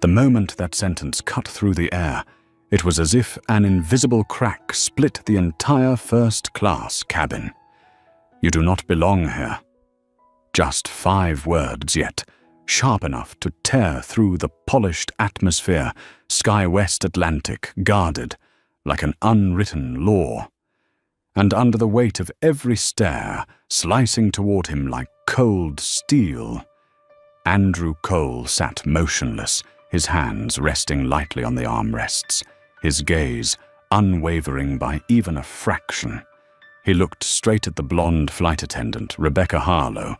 The moment that sentence cut through the air, it was as if an invisible crack split the entire first-class cabin. You do not belong here. Just 5 words, yet sharp enough to tear through the polished atmosphere, Sky West Atlantic guarded like an unwritten law. And under the weight of every stare, slicing toward him like cold steel, Andrew Cole sat motionless, his hands resting lightly on the armrests, his gaze unwavering by even a fraction. He looked straight at the blonde flight attendant, Rebecca Harlow,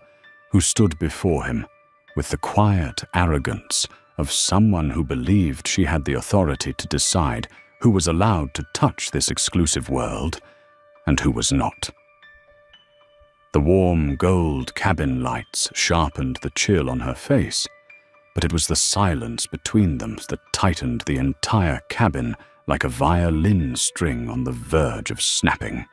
who stood before him with the quiet arrogance of someone who believed she had the authority to decide who was allowed to touch this exclusive world and who was not. The warm gold cabin lights sharpened the chill on her face, but it was the silence between them that tightened the entire cabin like a violin string on the verge of snapping.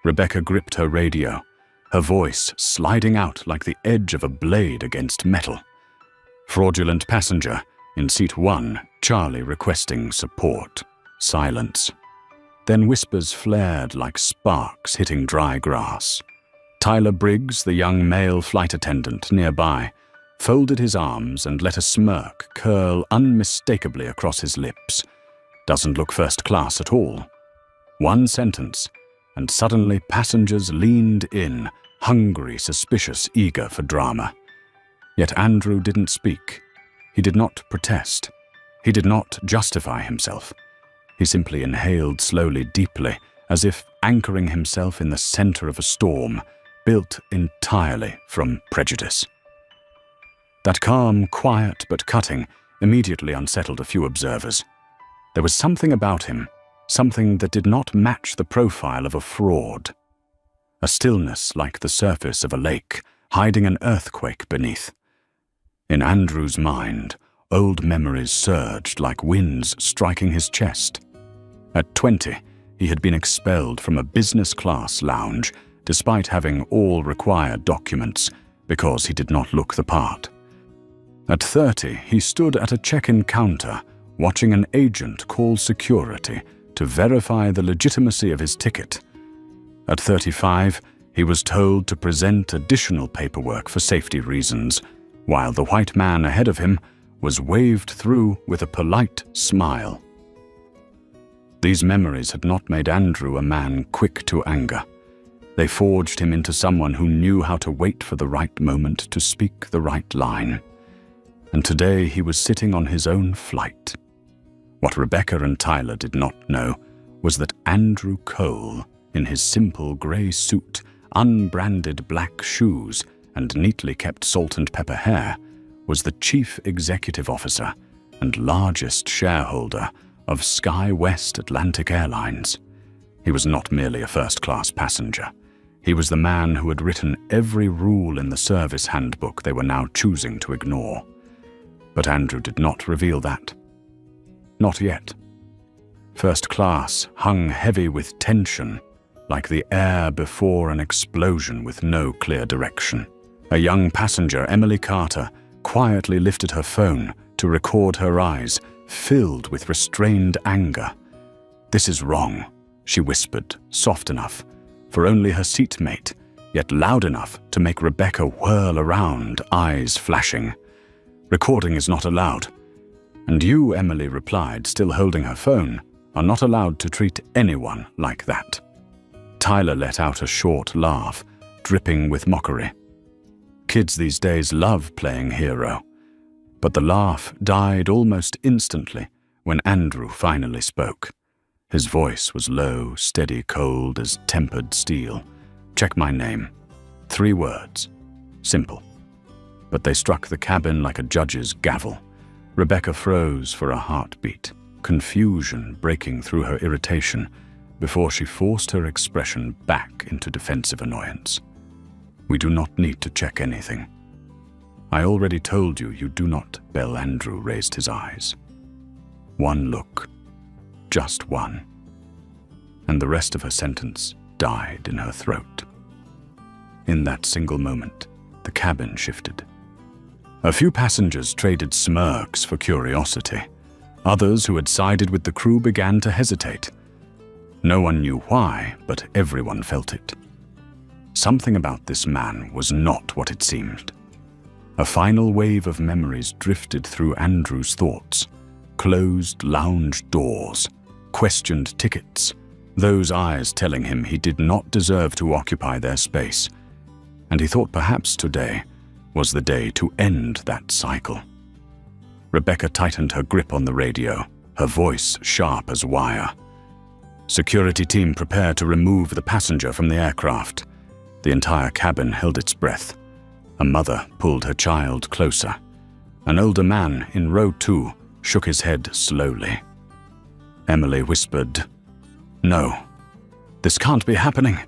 Rebecca gripped her radio, her voice sliding out like the edge of a blade against metal. Fraudulent passenger, in seat 1, Charlie requesting support. Silence. Then whispers flared like sparks hitting dry grass. Tyler Briggs, the young male flight attendant nearby, folded his arms and let a smirk curl unmistakably across his lips. Doesn't look first class at all. One sentence, and suddenly passengers leaned in, hungry, suspicious, eager for drama. Yet Andrew didn't speak. He did not protest. He did not justify himself. He simply inhaled slowly, deeply, as if anchoring himself in the center of a storm, built entirely from prejudice. That calm, quiet but cutting immediately unsettled a few observers. There was something about him, something that did not match the profile of a fraud. A stillness like the surface of a lake, hiding an earthquake beneath. In Andrew's mind, old memories surged like winds striking his chest. At 20, he had been expelled from a business-class lounge, despite having all required documents, because he did not look the part. At 30, he stood at a check-in counter, watching an agent call security to verify the legitimacy of his ticket. At 35, he was told to present additional paperwork for safety reasons, while the white man ahead of him was waved through with a polite smile. These memories had not made Andrew a man quick to anger. They forged him into someone who knew how to wait for the right moment to speak the right line. And today he was sitting on his own flight. What Rebecca and Tyler did not know was that Andrew Cole, in his simple grey suit, unbranded black shoes, and neatly kept salt and pepper hair, was the chief executive officer and largest shareholder of Sky West Atlantic Airlines. He was not merely a first-class passenger. He was the man who had written every rule in the service handbook they were now choosing to ignore. But Andrew did not reveal that. Not yet. First class hung heavy with tension, like the air before an explosion with no clear direction. A young passenger, Emily Carter, quietly lifted her phone to record her eyes, filled with restrained anger. "This is wrong," she whispered, soft enough for only her seatmate, yet loud enough to make Rebecca whirl around, eyes flashing. "Recording is not allowed." "And you," Emily replied, still holding her phone, "are not allowed to treat anyone like that." Tyler let out a short laugh, dripping with mockery. Kids these days love playing hero. But the laugh died almost instantly when Andrew finally spoke. His voice was low, steady, cold as tempered steel. "Check my name." 3 words. Simple. But they struck the cabin like a judge's gavel. Rebecca froze for a heartbeat, confusion breaking through her irritation, before she forced her expression back into defensive annoyance. "We do not need to check anything. I already told you you do not." Bell Andrew raised his eyes. One look. Just one. And the rest of her sentence died in her throat. In that single moment, the cabin shifted. A few passengers traded smirks for curiosity. Others who had sided with the crew began to hesitate. No one knew why, but everyone felt it. Something about this man was not what it seemed. A final wave of memories drifted through Andrew's thoughts. Closed lounge doors, questioned tickets, those eyes telling him he did not deserve to occupy their space. And he thought perhaps today was the day to end that cycle. Rebecca tightened her grip on the radio, her voice sharp as wire. Security team prepared to remove the passenger from the aircraft. The entire cabin held its breath. A mother pulled her child closer. An older man in row 2 shook his head slowly. Emily whispered, "No, this can't be happening."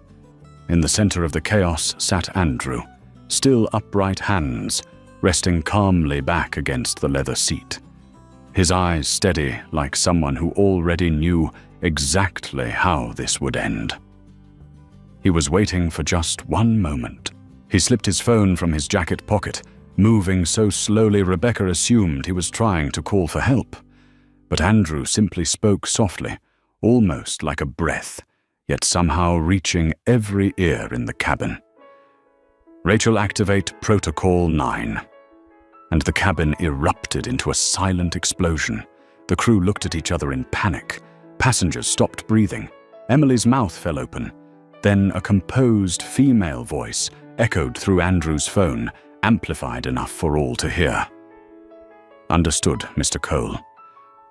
In the center of the chaos sat Andrew, still upright hands, resting calmly back against the leather seat. His eyes steady like someone who already knew exactly how this would end. He was waiting for just one moment. He slipped his phone from his jacket pocket, moving so slowly Rebecca assumed he was trying to call for help. But Andrew simply spoke softly, almost like a breath, yet somehow reaching every ear in the cabin. "Rachel, activate Protocol 9. And the cabin erupted into a silent explosion. The crew looked at each other in panic. Passengers stopped breathing. Emily's mouth fell open. Then a composed female voice echoed through Andrew's phone, amplified enough for all to hear. "Understood, Mr. Cole.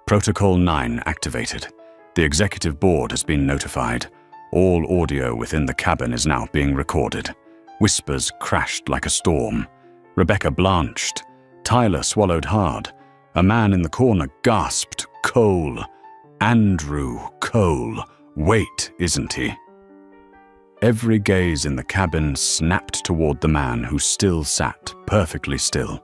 Protocol 9 activated. The executive board has been notified. All audio within the cabin is now being recorded." Whispers crashed like a storm. Rebecca blanched. Tyler swallowed hard. A man in the corner gasped, "Cole! Andrew Cole! Wait, isn't he?" Every gaze in the cabin snapped toward the man who still sat perfectly still.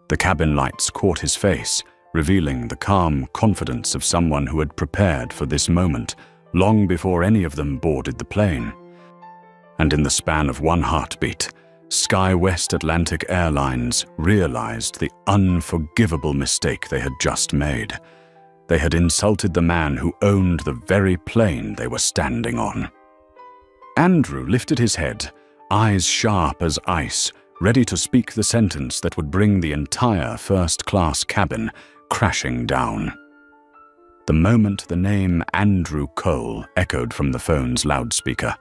The cabin lights caught his face, revealing the calm confidence of someone who had prepared for this moment long before any of them boarded the plane. And in the span of one heartbeat, SkyWest Atlantic Airlines realized the unforgivable mistake they had just made. They had insulted the man who owned the very plane they were standing on. Andrew lifted his head, eyes sharp as ice, ready to speak the sentence that would bring the entire first-class cabin crashing down. The moment the name Andrew Cole echoed from the phone's loudspeaker,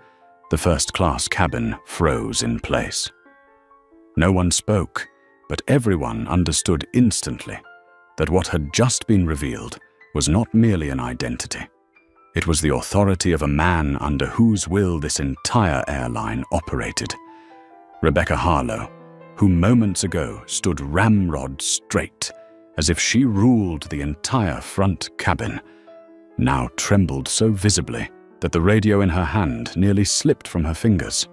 the first-class cabin froze in place. No one spoke, but everyone understood instantly that what had just been revealed was not merely an identity. It was the authority of a man under whose will this entire airline operated. Rebecca Harlow, who moments ago stood ramrod straight, as if she ruled the entire front cabin, now trembled so visibly that the radio in her hand nearly slipped from her fingers.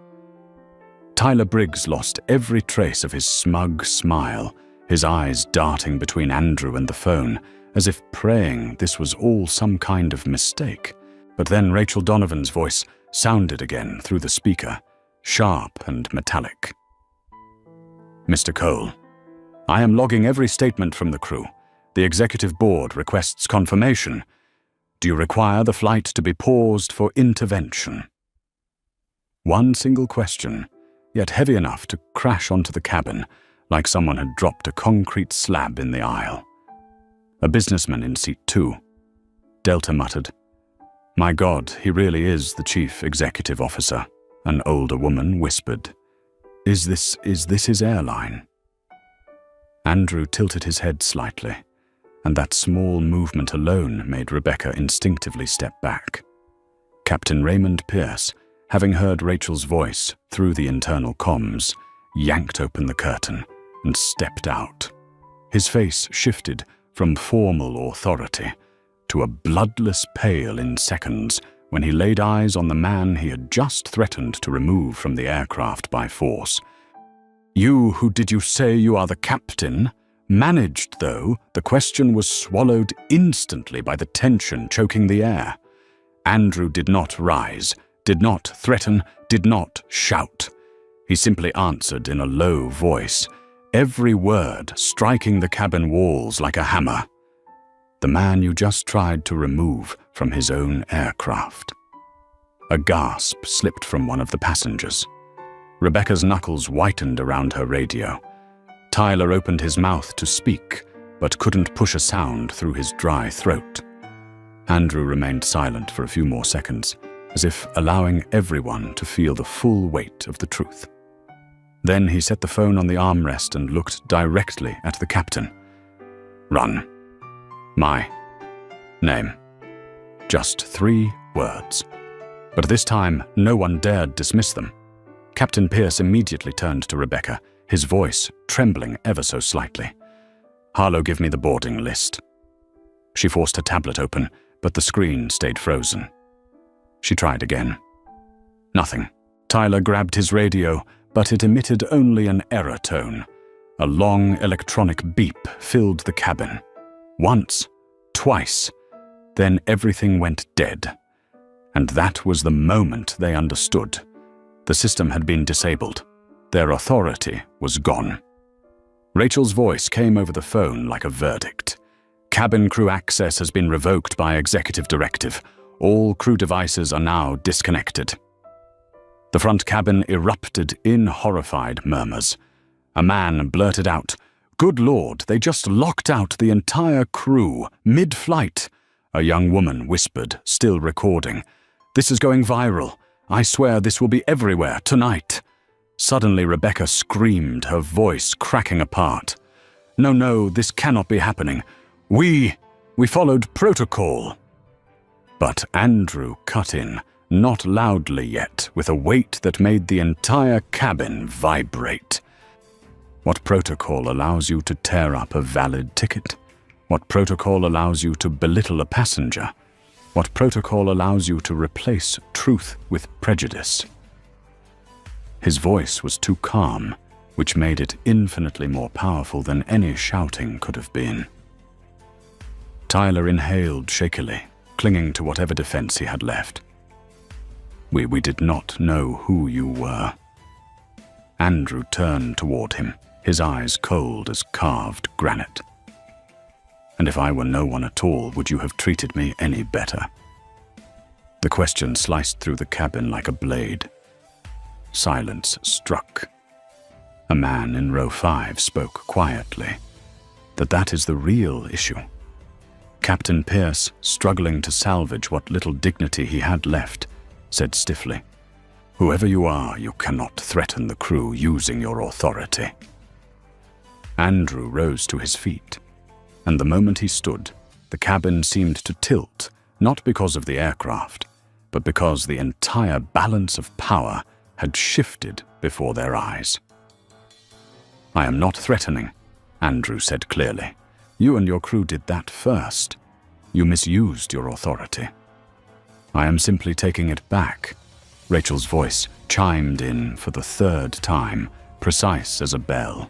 Tyler Briggs lost every trace of his smug smile, his eyes darting between Andrew and the phone, as if praying this was all some kind of mistake. But then Rachel Donovan's voice sounded again through the speaker, sharp and metallic. "Mr. Cole, I am logging every statement from the crew. The executive board requests confirmation. Do you require the flight to be paused for intervention?" One single question, yet heavy enough to crash onto the cabin, like someone had dropped a concrete slab in the aisle. A businessman in seat 2. Delta muttered, "My God, he really is the chief executive officer." An older woman whispered, Is this his airline?" Andrew tilted his head slightly, and that small movement alone made Rebecca instinctively step back. Captain Raymond Pierce, having heard Rachel's voice through the internal comms, yanked open the curtain and stepped out. His face shifted from formal authority to a bloodless pale in seconds when he laid eyes on the man he had just threatened to remove from the aircraft by force. "You who did you say you are the captain?" Managed, though, the question was swallowed instantly by the tension choking the air. Andrew did not rise, did not threaten, did not shout. He simply answered in a low voice, every word striking the cabin walls like a hammer. The man you just tried to remove from his own aircraft. A gasp slipped from one of the passengers. Rebecca's knuckles whitened around her radio. Tyler opened his mouth to speak, but couldn't push a sound through his dry throat. Andrew remained silent for a few more seconds, as if allowing everyone to feel the full weight of the truth. Then he set the phone on the armrest and looked directly at the captain. Run. My name. Just 3 words. But this time, no one dared dismiss them. Captain Pierce immediately turned to Rebecca, his voice trembling ever so slightly. Harlow, give me the boarding list. She forced her tablet open, but the screen stayed frozen. She tried again. Nothing. Tyler grabbed his radio, but it emitted only an error tone. A long electronic beep filled the cabin. Once, twice, then everything went dead. And that was the moment they understood. The system had been disabled. Their authority was gone. Rachel's voice came over the phone like a verdict. Cabin crew access has been revoked by executive directive. All crew devices are now disconnected. The front cabin erupted in horrified murmurs. A man blurted out, "Good Lord, they just locked out the entire crew, mid-flight." A young woman whispered, still recording, "This is going viral. I swear this will be everywhere tonight." Suddenly Rebecca screamed, her voice cracking apart. No, this cannot be happening. We followed protocol." But Andrew cut in, not loudly yet, with a weight that made the entire cabin vibrate. What protocol allows you to tear up a valid ticket? What protocol allows you to belittle a passenger? What protocol allows you to replace truth with prejudice? His voice was too calm, which made it infinitely more powerful than any shouting could have been. Tyler inhaled shakily, clinging to whatever defense he had left. We did not know who you were." Andrew turned toward him, his eyes cold as carved granite. "And if I were no one at all, would you have treated me any better?" The question sliced through the cabin like a blade. Silence struck. A man in row 5 spoke quietly. That is the real issue. Captain Pierce, struggling to salvage what little dignity he had left, said stiffly, "Whoever you are, you cannot threaten the crew using your authority." Andrew rose to his feet, and the moment he stood, the cabin seemed to tilt, not because of the aircraft, but because the entire balance of power had shifted before their eyes. "I am not threatening," Andrew said clearly. "You and your crew did that first. You misused your authority. I am simply taking it back." Rachel's voice chimed in for the 3rd time, precise as a bell.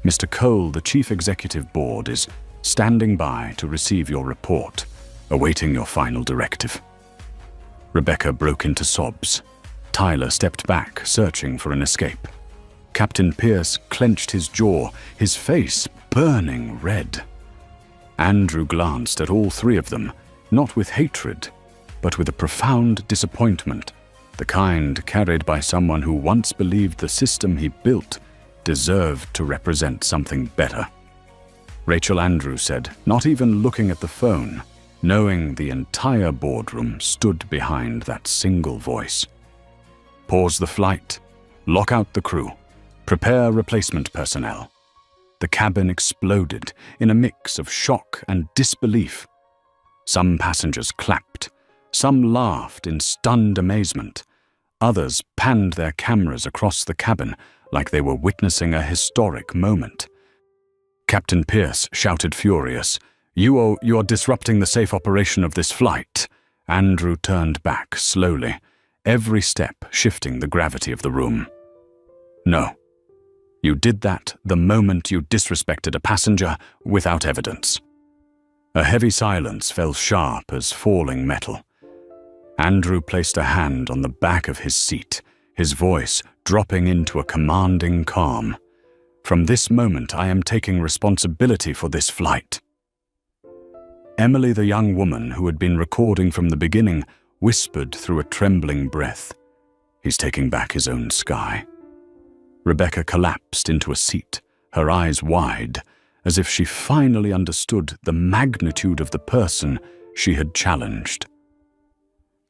"Mr. Cole, the Chief Executive Board, is standing by to receive your report, awaiting your final directive." Rebecca broke into sobs. Tyler stepped back, searching for an escape. Captain Pierce clenched his jaw, his face burning red. Andrew glanced at all 3 of them, not with hatred, but with a profound disappointment, the kind carried by someone who once believed the system he built deserved to represent something better. Rachel Andrews said, not even looking at the phone, knowing the entire boardroom stood behind that single voice. "Pause the flight. Lock out the crew. Prepare replacement personnel." The cabin exploded in a mix of shock and disbelief. Some passengers clapped. Some laughed in stunned amazement. Others panned their cameras across the cabin like they were witnessing a historic moment. Captain Pierce shouted furious, You are disrupting the safe operation of this flight." Andrew turned back slowly, every step shifting the gravity of the room. "No. You did that the moment you disrespected a passenger without evidence." A heavy silence fell sharp as falling metal. Andrew placed a hand on the back of his seat, his voice dropping into a commanding calm. From this moment, I am taking responsibility for this flight." Emily, the young woman who had been recording from the beginning, whispered through a trembling breath, "He's taking back his own sky." Rebecca collapsed into a seat, her eyes wide, as if she finally understood the magnitude of the person she had challenged.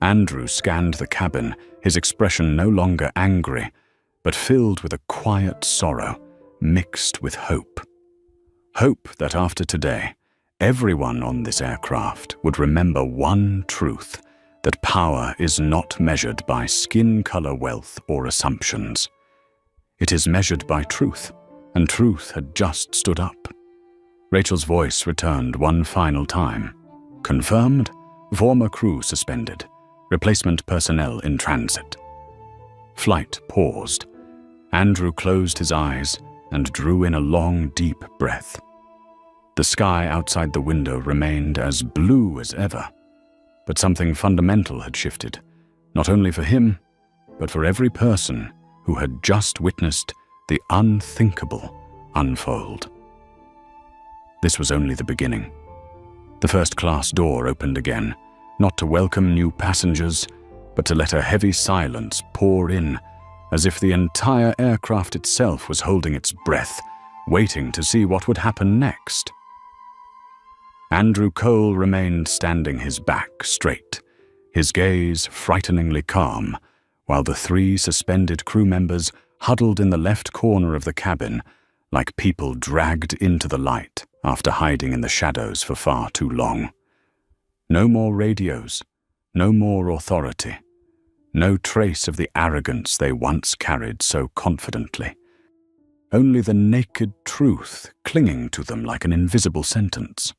Andrew scanned the cabin, his expression no longer angry, but filled with a quiet sorrow, mixed with hope. Hope that after today, everyone on this aircraft would remember one truth, that power is not measured by skin color, wealth, or assumptions. It is measured by truth, and truth had just stood up. Rachel's voice returned one final time. "Confirmed, former crew suspended, replacement personnel in transit." Flight paused. Andrew closed his eyes and drew in a long, deep breath. The sky outside the window remained as blue as ever, but something fundamental had shifted, not only for him, but for every person who had just witnessed the unthinkable unfold. This was only the beginning. The first-class door opened again, not to welcome new passengers, but to let a heavy silence pour in, as if the entire aircraft itself was holding its breath, waiting to see what would happen next. Andrew Cole remained standing, his back straight, his gaze frighteningly calm, while the three suspended crew members huddled in the left corner of the cabin like people dragged into the light after hiding in the shadows for far too long. No more radios, no more authority, no trace of the arrogance they once carried so confidently. Only the naked truth clinging to them like an invisible sentence.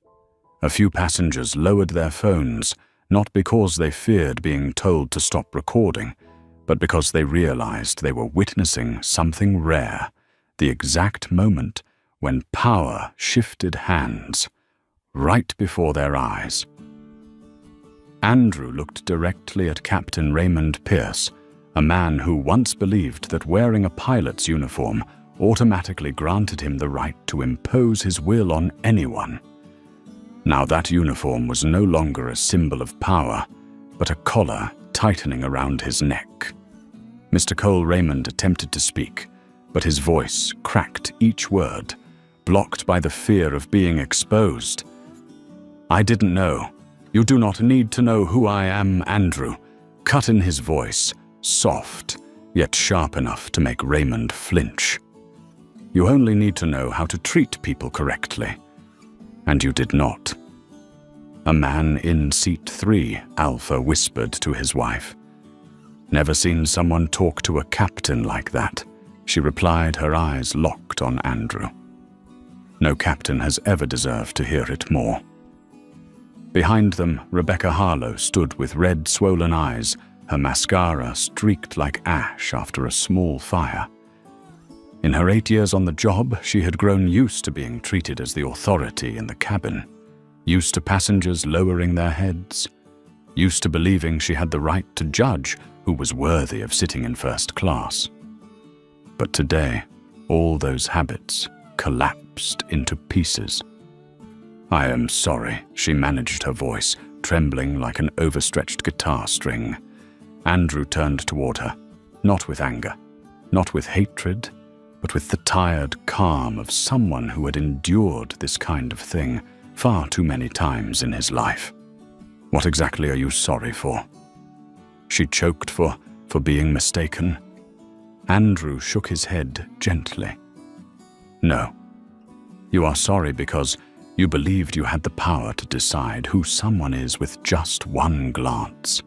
A few passengers lowered their phones, not because they feared being told to stop recording, but because they realized they were witnessing something rare, the exact moment when power shifted hands, right before their eyes. Andrew looked directly at Captain Raymond Pierce, a man who once believed that wearing a pilot's uniform automatically granted him the right to impose his will on anyone. Now that uniform was no longer a symbol of power, but a collar tightening around his neck. Mr. Cole Raymond attempted to speak, but his voice cracked each word, blocked by the fear of being exposed. "I didn't know. You do not need to know who I am, Andrew," cut in his voice, soft, yet sharp enough to make Raymond flinch. "You only need to know how to treat people correctly. And you did not." A man in seat 3, Alpha whispered to his wife. "Never seen someone talk to a captain like that," she replied, her eyes locked on Andrew. No captain has ever deserved to hear it more. Behind them, Rebecca Harlow stood with red, swollen eyes, her mascara streaked like ash after a small fire. In her 8 years on the job, she had grown used to being treated as the authority in the cabin, used to passengers lowering their heads, used to believing she had the right to judge who was worthy of sitting in first class. But today, all those habits collapsed into pieces. "I am sorry," she managed her voice, trembling like an overstretched guitar string. Andrew turned toward her, not with anger, not with hatred, but with the tired calm of someone who had endured this kind of thing far too many times in his life. "What exactly are you sorry for?" She choked for being mistaken. Andrew shook his head gently. "No. You are sorry because you believed you had the power to decide who someone is with just one glance."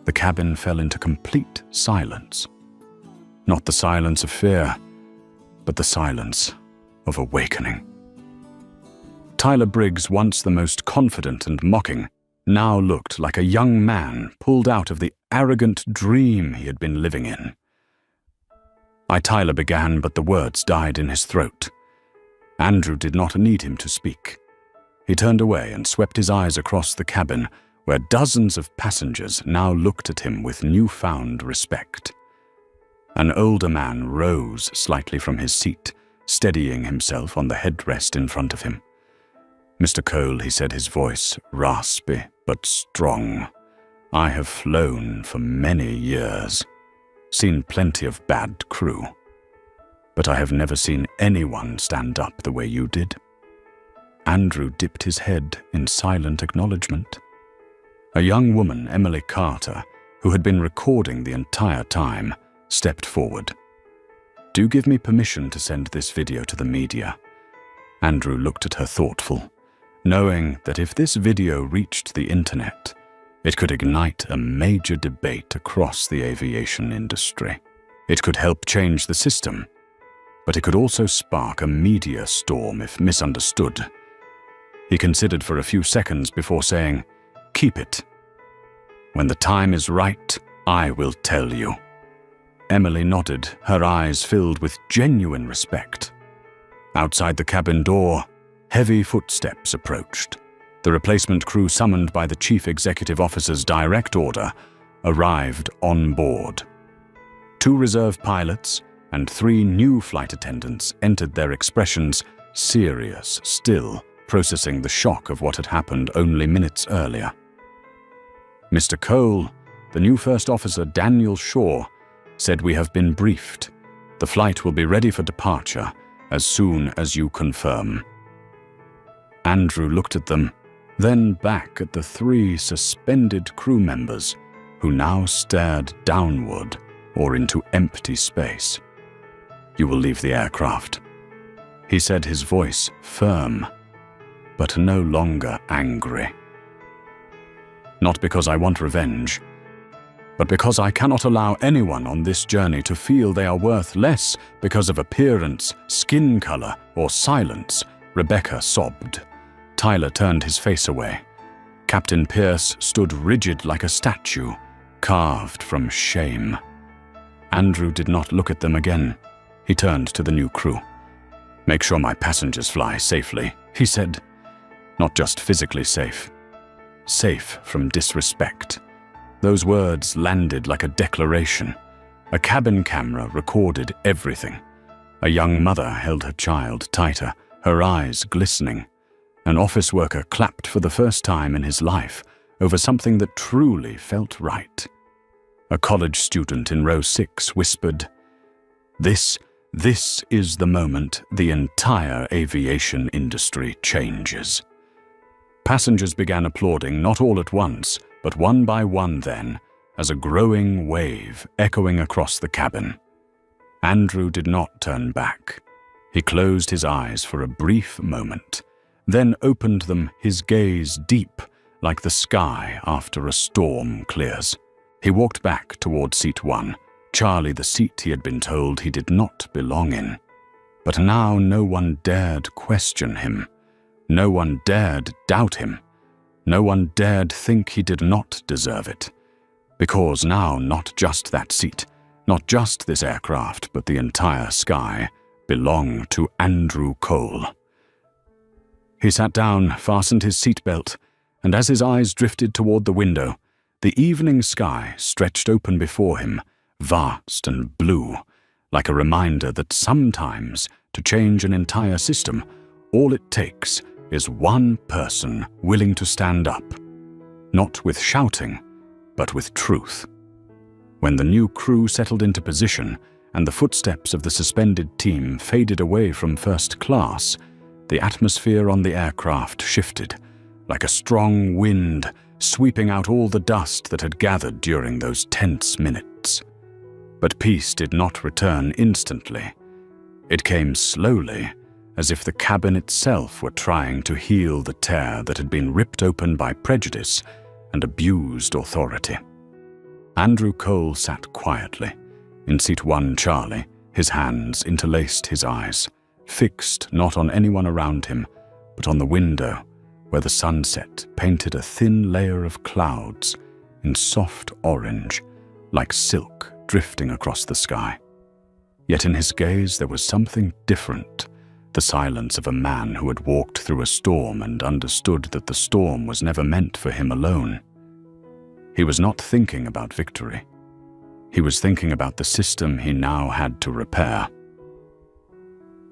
The cabin fell into complete silence. Not the silence of fear, but the silence of awakening. Tyler Briggs, once the most confident and mocking, now looked like a young man pulled out of the arrogant dream he had been living in. Tyler began, but the words died in his throat. Andrew did not need him to speak. He turned away and swept his eyes across the cabin, where dozens of passengers now looked at him with newfound respect. An older man rose slightly from his seat, steadying himself on the headrest in front of him. "Mr. Cole," he said, his voice raspy but strong, "I have flown for many years, seen plenty of bad crew, but I have never seen anyone stand up the way you did." Andrew dipped his head in silent acknowledgement. A young woman, Emily Carter, who had been recording the entire time, stepped forward. "Do give me permission to send this video to the media." Andrew looked at her thoughtful, knowing that if this video reached the internet, it could ignite a major debate across the aviation industry. It could help change the system, but it could also spark a media storm if misunderstood. He considered for a few seconds before saying, "Keep it. When the time is right, I will tell you." Emily nodded, her eyes filled with genuine respect. Outside the cabin door, heavy footsteps approached. The replacement crew, summoned by the chief executive officer's direct order, arrived on board. 2 reserve pilots and 3 new flight attendants entered, their expressions serious still, processing the shock of what had happened only minutes earlier. "Mr. Cole," the new first officer, Daniel Shaw, said, "We have been briefed. The flight will be ready for departure as soon as you confirm." Andrew looked at them, then back at the 3 suspended crew members who now stared downward or into empty space. "You will leave the aircraft," he said, his voice firm, but no longer angry. "Not because I want revenge, but because I cannot allow anyone on this journey to feel they are worth less because of appearance, skin color, or silence," Rebecca sobbed. Tyler turned his face away. Captain Pierce stood rigid like a statue, carved from shame. Andrew did not look at them again. He turned to the new crew. "Make sure my passengers fly safely," he said. "Not just physically safe. Safe from disrespect." Those words landed like a declaration. A cabin camera recorded everything. A young mother held her child tighter, her eyes glistening. An office worker clapped for the first time in his life over something that truly felt right. A college student in row 6 whispered, This is the moment the entire aviation industry changes." Passengers began applauding, not all at once, but one by one then, as a growing wave echoing across the cabin. Andrew did not turn back. He closed his eyes for a brief moment, then opened them, his gaze deep, like the sky after a storm clears. He walked back toward seat 1, Charlie, the seat he had been told he did not belong in. But now no one dared question him. No one dared doubt him. No one dared think he did not deserve it. Because now not just that seat, not just this aircraft, but the entire sky belonged to Andrew Cole. He sat down, fastened his seatbelt, and as his eyes drifted toward the window, the evening sky stretched open before him, vast and blue, like a reminder that sometimes, to change an entire system, all it takes is one person willing to stand up, not with shouting, but with truth. When the new crew settled into position and the footsteps of the suspended team faded away from first class, the atmosphere on the aircraft shifted, like a strong wind sweeping out all the dust that had gathered during those tense minutes. But peace did not return instantly. It came slowly, as if the cabin itself were trying to heal the tear that had been ripped open by prejudice and abused authority. Andrew Cole sat quietly. In seat 1, Charlie, his hands interlaced his eyes, fixed not on anyone around him, but on the window, where the sunset painted a thin layer of clouds in soft orange, like silk drifting across the sky. Yet in his gaze there was something different, the silence of a man who had walked through a storm and understood that the storm was never meant for him alone. He was not thinking about victory. He was thinking about the system he now had to repair.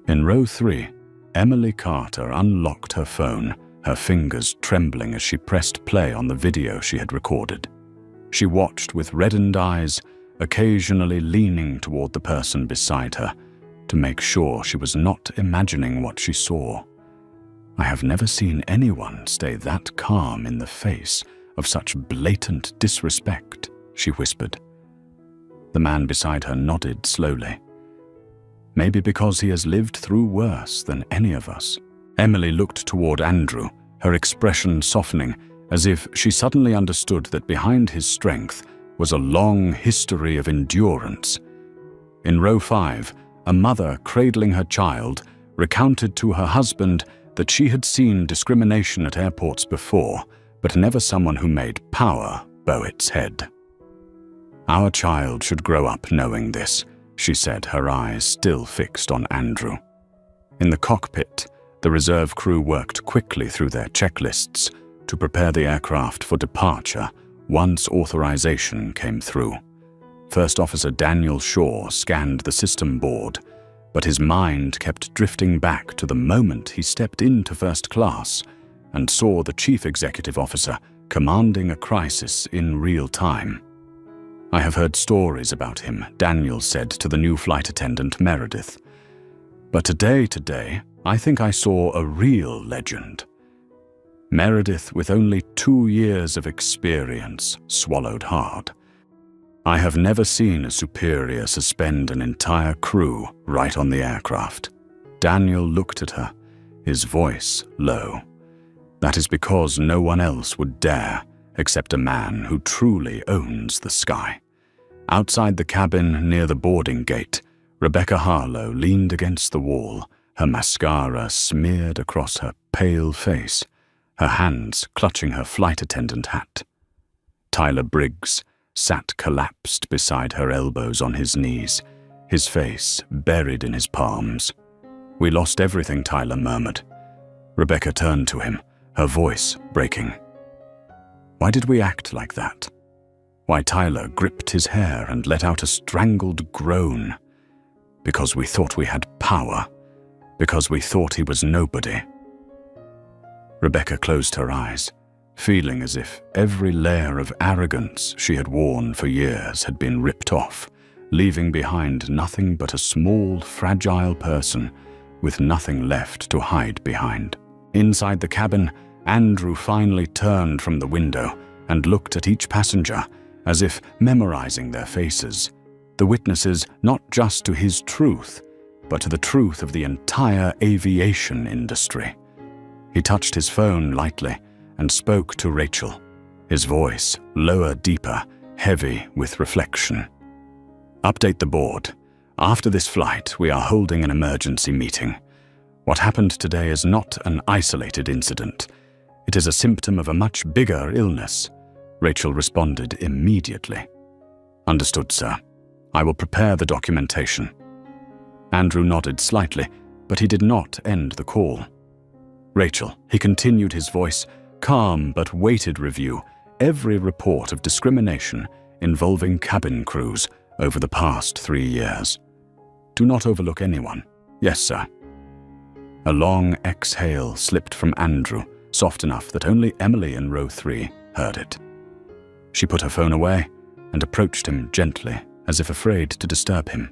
In row 3, Emily Carter unlocked her phone, her fingers trembling as she pressed play on the video she had recorded. She watched with reddened eyes, occasionally leaning toward the person beside her to make sure she was not imagining what she saw. I have never seen anyone stay that calm in the face of such blatant disrespect, she whispered. The man beside her nodded slowly. Maybe because he has lived through worse than any of us. Emily looked toward Andrew, her expression softening, as if she suddenly understood that behind his strength was a long history of endurance. In row 5, a mother cradling her child recounted to her husband that she had seen discrimination at airports before, but never someone who made power bow its head. Our child should grow up knowing this, she said, her eyes still fixed on Andrew. In the cockpit, the reserve crew worked quickly through their checklists to prepare the aircraft for departure once authorization came through. First Officer Daniel Shaw scanned the system board, but his mind kept drifting back to the moment he stepped into first class and saw the Chief Executive Officer commanding a crisis in real time. I have heard stories about him, Daniel said to the new flight attendant Meredith. But today, I think I saw a real legend. Meredith, with only 2 years of experience, swallowed hard. I have never seen a superior suspend an entire crew right on the aircraft. Daniel looked at her, his voice low. That is because no one else would dare, except a man who truly owns the sky. Outside the cabin near the boarding gate, Rebecca Harlow leaned against the wall, her mascara smeared across her pale face, her hands clutching her flight attendant hat. Tyler Briggs sat collapsed beside her elbows on his knees, his face buried in his palms. "We lost everything," Tyler murmured. Rebecca turned to him, her voice breaking. Why did we act like that? Why Tyler gripped his hair and let out a strangled groan. Because we thought we had power. Because we thought he was nobody. Rebecca closed her eyes, feeling as if every layer of arrogance she had worn for years had been ripped off, leaving behind nothing but a small, fragile person with nothing left to hide behind. Inside the cabin, Andrew finally turned from the window and looked at each passenger, as if memorizing their faces, the witnesses not just to his truth, but to the truth of the entire aviation industry. He touched his phone lightly and spoke to Rachel, his voice lower, deeper, heavy with reflection. "Update the board. After this flight, we are holding an emergency meeting. What happened today is not an isolated incident. It is a symptom of a much bigger illness." Rachel responded immediately. "Understood, sir. I will prepare the documentation." Andrew nodded slightly, but he did not end the call. "Rachel," he continued, his voice calm but weighted, "review every report of discrimination involving cabin crews over the past 3 years. Do not overlook anyone." "Yes, sir." A long exhale slipped from Andrew, soft enough that only Emily in row 3 heard it. She put her phone away and approached him gently, as if afraid to disturb him.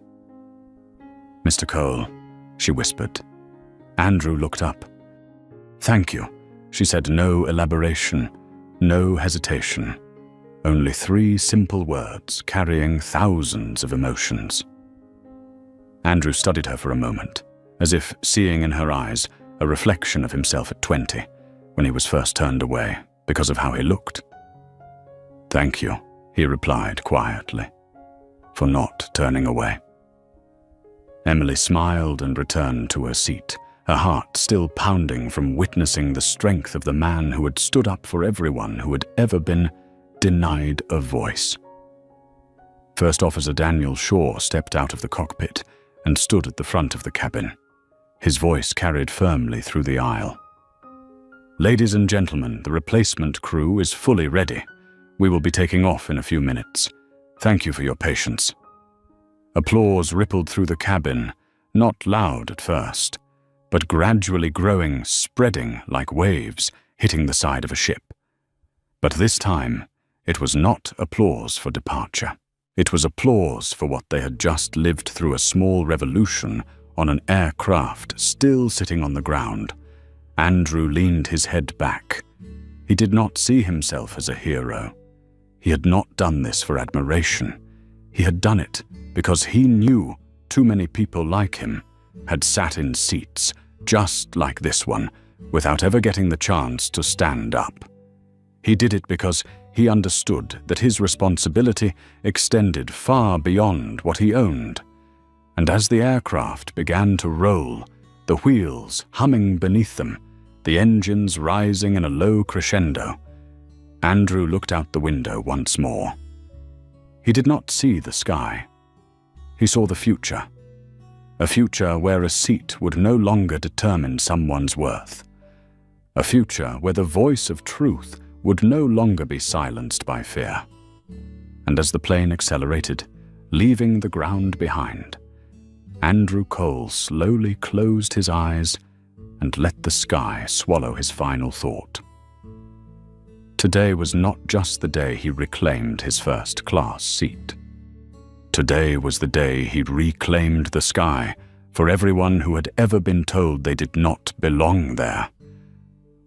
"Mr. Cole," she whispered. Andrew looked up. "Thank you," she said, no elaboration, no hesitation. Only 3 simple words carrying thousands of emotions. Andrew studied her for a moment, as if seeing in her eyes a reflection of himself at 20, when he was first turned away because of how he looked. "Thank you," he replied quietly, "for not turning away." Emily smiled and returned to her seat, her heart still pounding from witnessing the strength of the man who had stood up for everyone who had ever been denied a voice. First Officer Daniel Shaw stepped out of the cockpit and stood at the front of the cabin. His voice carried firmly through the aisle. "Ladies and gentlemen, the replacement crew is fully ready. We will be taking off in a few minutes. Thank you for your patience." Applause rippled through the cabin, not loud at first, but gradually growing, spreading like waves hitting the side of a ship. But this time, it was not applause for departure. It was applause for what they had just lived through, a small revolution on an aircraft still sitting on the ground. Andrew leaned his head back. He did not see himself as a hero. He had not done this for admiration. He had done it because he knew too many people like him had sat in seats just like this one without ever getting the chance to stand up. He did it because he understood that his responsibility extended far beyond what he owned. And as the aircraft began to roll, the wheels humming beneath them, the engines rising in a low crescendo, Andrew looked out the window once more. He did not see the sky. He saw the future. A future where a seat would no longer determine someone's worth. A future where the voice of truth would no longer be silenced by fear. And as the plane accelerated, leaving the ground behind, Andrew Cole slowly closed his eyes and let the sky swallow his final thought. Today was not just the day he reclaimed his first-class seat. Today was the day he reclaimed the sky for everyone who had ever been told they did not belong there.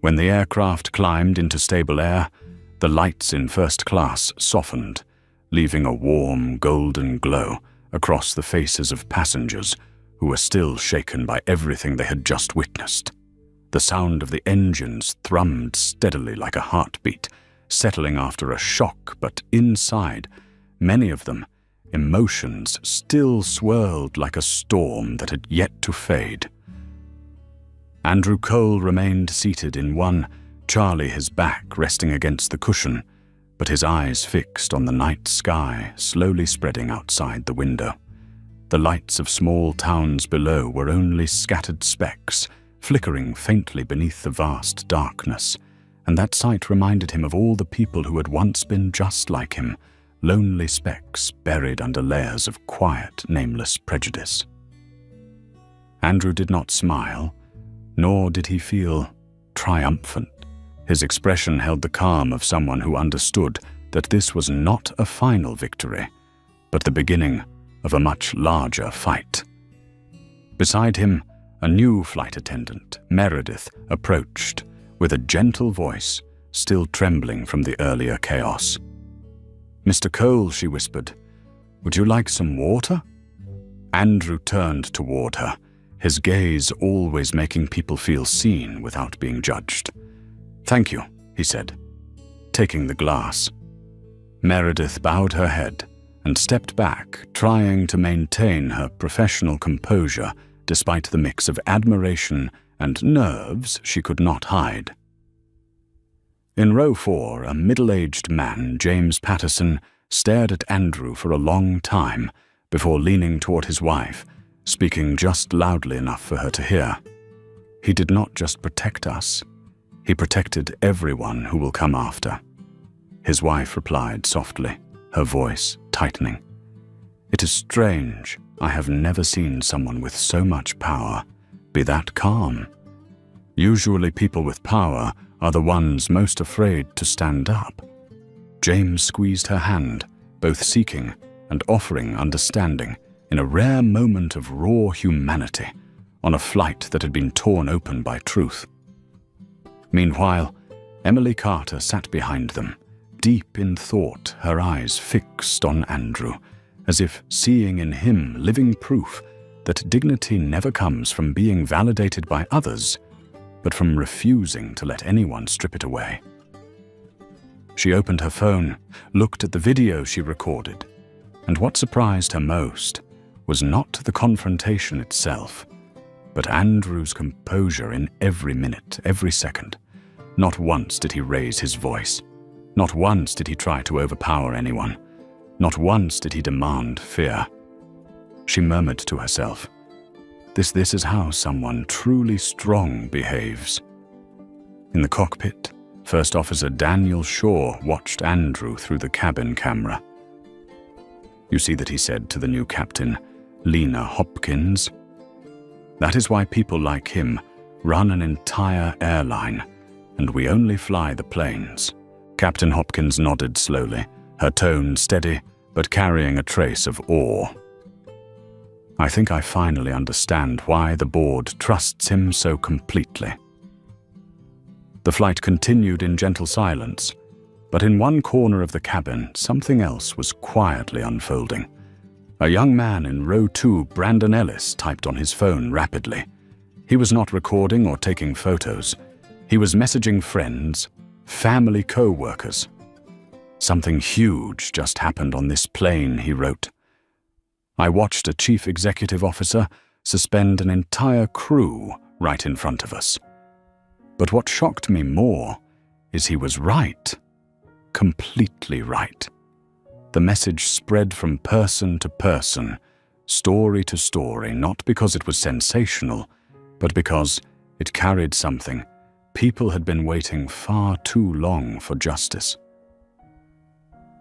When the aircraft climbed into stable air, the lights in first class softened, leaving a warm golden glow across the faces of passengers who were still shaken by everything they had just witnessed. The sound of the engines thrummed steadily like a heartbeat, settling after a shock, but inside, many of them, emotions still swirled like a storm that had yet to fade. Andrew Cole remained seated in one, Charlie his back resting against the cushion, but his eyes fixed on the night sky slowly spreading outside the window. The lights of small towns below were only scattered specks, flickering faintly beneath the vast darkness, and that sight reminded him of all the people who had once been just like him, lonely specks buried under layers of quiet, nameless prejudice. Andrew did not smile, nor did he feel triumphant. His expression held the calm of someone who understood that this was not a final victory, but the beginning of a much larger fight. Beside him, a new flight attendant, Meredith, approached with a gentle voice, still trembling from the earlier chaos. "Mr. Cole," she whispered, "would you like some water?" Andrew turned toward her, his gaze always making people feel seen without being judged. "Thank you," he said, taking the glass. Meredith bowed her head and stepped back, trying to maintain her professional composure despite the mix of admiration and nerves she could not hide. In row 4, a middle-aged man, James Patterson, stared at Andrew for a long time before leaning toward his wife, speaking just loudly enough for her to hear. "He did not just protect us. He protected everyone who will come after." His wife replied softly, her voice tightening. "It is strange. I have never seen someone with so much power be that calm. Usually people with power are the ones most afraid to stand up." James squeezed her hand, both seeking and offering understanding, in a rare moment of raw humanity, on a flight that had been torn open by truth. Meanwhile, Emily Carter sat behind them, deep in thought, her eyes fixed on Andrew, as if seeing in him living proof that dignity never comes from being validated by others, but from refusing to let anyone strip it away. She opened her phone, looked at the video she recorded, and what surprised her most was not the confrontation itself, but Andrew's composure in every minute, every second. Not once did he raise his voice. Not once did he try to overpower anyone. Not once did he demand fear. She murmured to herself, This is how someone truly strong behaves." In the cockpit, First Officer Daniel Shaw watched Andrew through the cabin camera. You see that he said to the new captain, Lena Hopkins. That is why people like him run an entire airline, and we only fly the planes. Captain Hopkins nodded slowly, her tone steady, but carrying a trace of awe. I think I finally understand why the board trusts him so completely. The flight continued in gentle silence, but in one corner of the cabin, something else was quietly unfolding. A young man in row 2, Brandon Ellis, typed on his phone rapidly. He was not recording or taking photos. He was messaging friends, family co-workers. Something huge just happened on this plane, he wrote. I watched a chief executive officer suspend an entire crew right in front of us. But what shocked me more is he was right. Completely right. The message spread from person to person, story to story, not because it was sensational, but because it carried something. People had been waiting far too long for justice.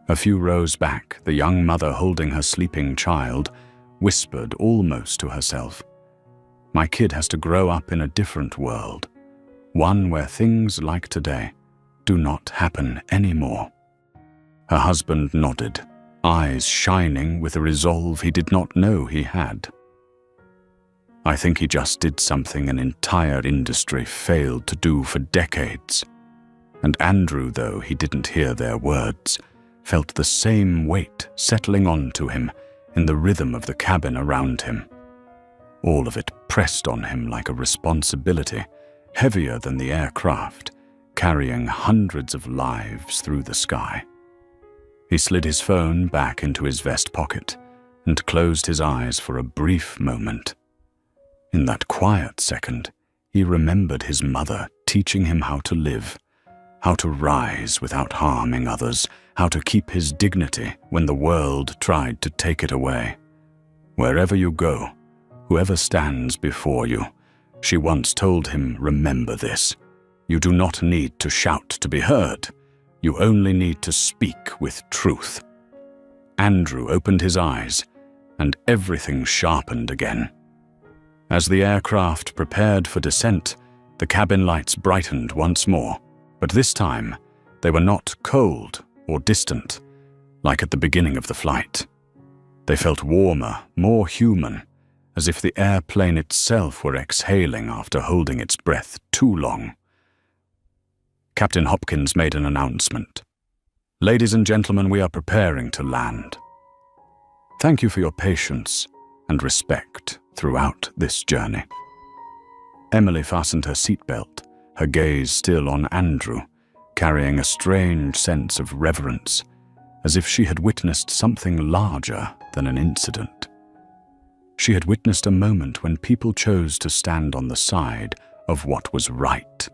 A few rows back, the young mother holding her sleeping child whispered almost to herself, "My kid has to grow up in a different world, one where things like today do not happen anymore." Her husband nodded, eyes shining with a resolve he did not know he had. I think he just did something an entire industry failed to do for decades. And Andrew, though he didn't hear their words, felt the same weight settling onto him in the rhythm of the cabin around him. All of it pressed on him like a responsibility, heavier than the aircraft, carrying hundreds of lives through the sky. He slid his phone back into his vest pocket and closed his eyes for a brief moment. In that quiet second, he remembered his mother teaching him how to live, how to rise without harming others, how to keep his dignity when the world tried to take it away. Wherever you go, whoever stands before you, she once told him, remember this. You do not need to shout to be heard. You only need to speak with truth. Andrew opened his eyes, and everything sharpened again. As the aircraft prepared for descent, the cabin lights brightened once more, but this time they were not cold or distant, like at the beginning of the flight. They felt warmer, more human, as if the airplane itself were exhaling after holding its breath too long. Captain Hopkins made an announcement. Ladies and gentlemen, we are preparing to land. Thank you for your patience and respect throughout this journey. Emily fastened her seatbelt, her gaze still on Andrew, carrying a strange sense of reverence, as if she had witnessed something larger than an incident. She had witnessed a moment when people chose to stand on the side of what was right.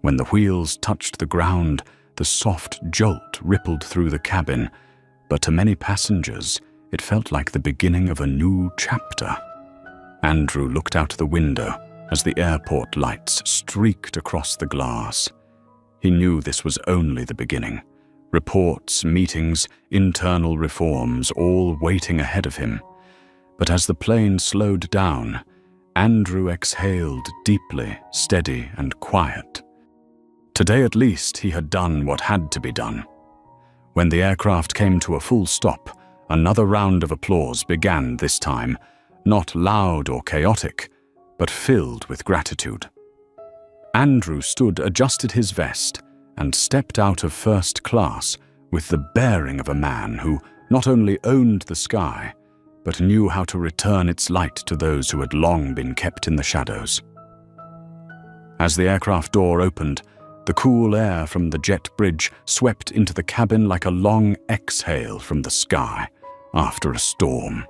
When the wheels touched the ground, the soft jolt rippled through the cabin, but to many passengers, it felt like the beginning of a new chapter. Andrew looked out the window as the airport lights streaked across the glass. He knew this was only the beginning. Reports, meetings, internal reforms, all waiting ahead of him. But as the plane slowed down, Andrew exhaled deeply, steady and quiet. Today at least he had done what had to be done. When the aircraft came to a full stop, another round of applause began this time, not loud or chaotic, but filled with gratitude. Andrew stood, adjusted his vest, and stepped out of first class with the bearing of a man who not only owned the sky, but knew how to return its light to those who had long been kept in the shadows. As the aircraft door opened, the cool air from the jet bridge swept into the cabin like a long exhale from the sky after a storm.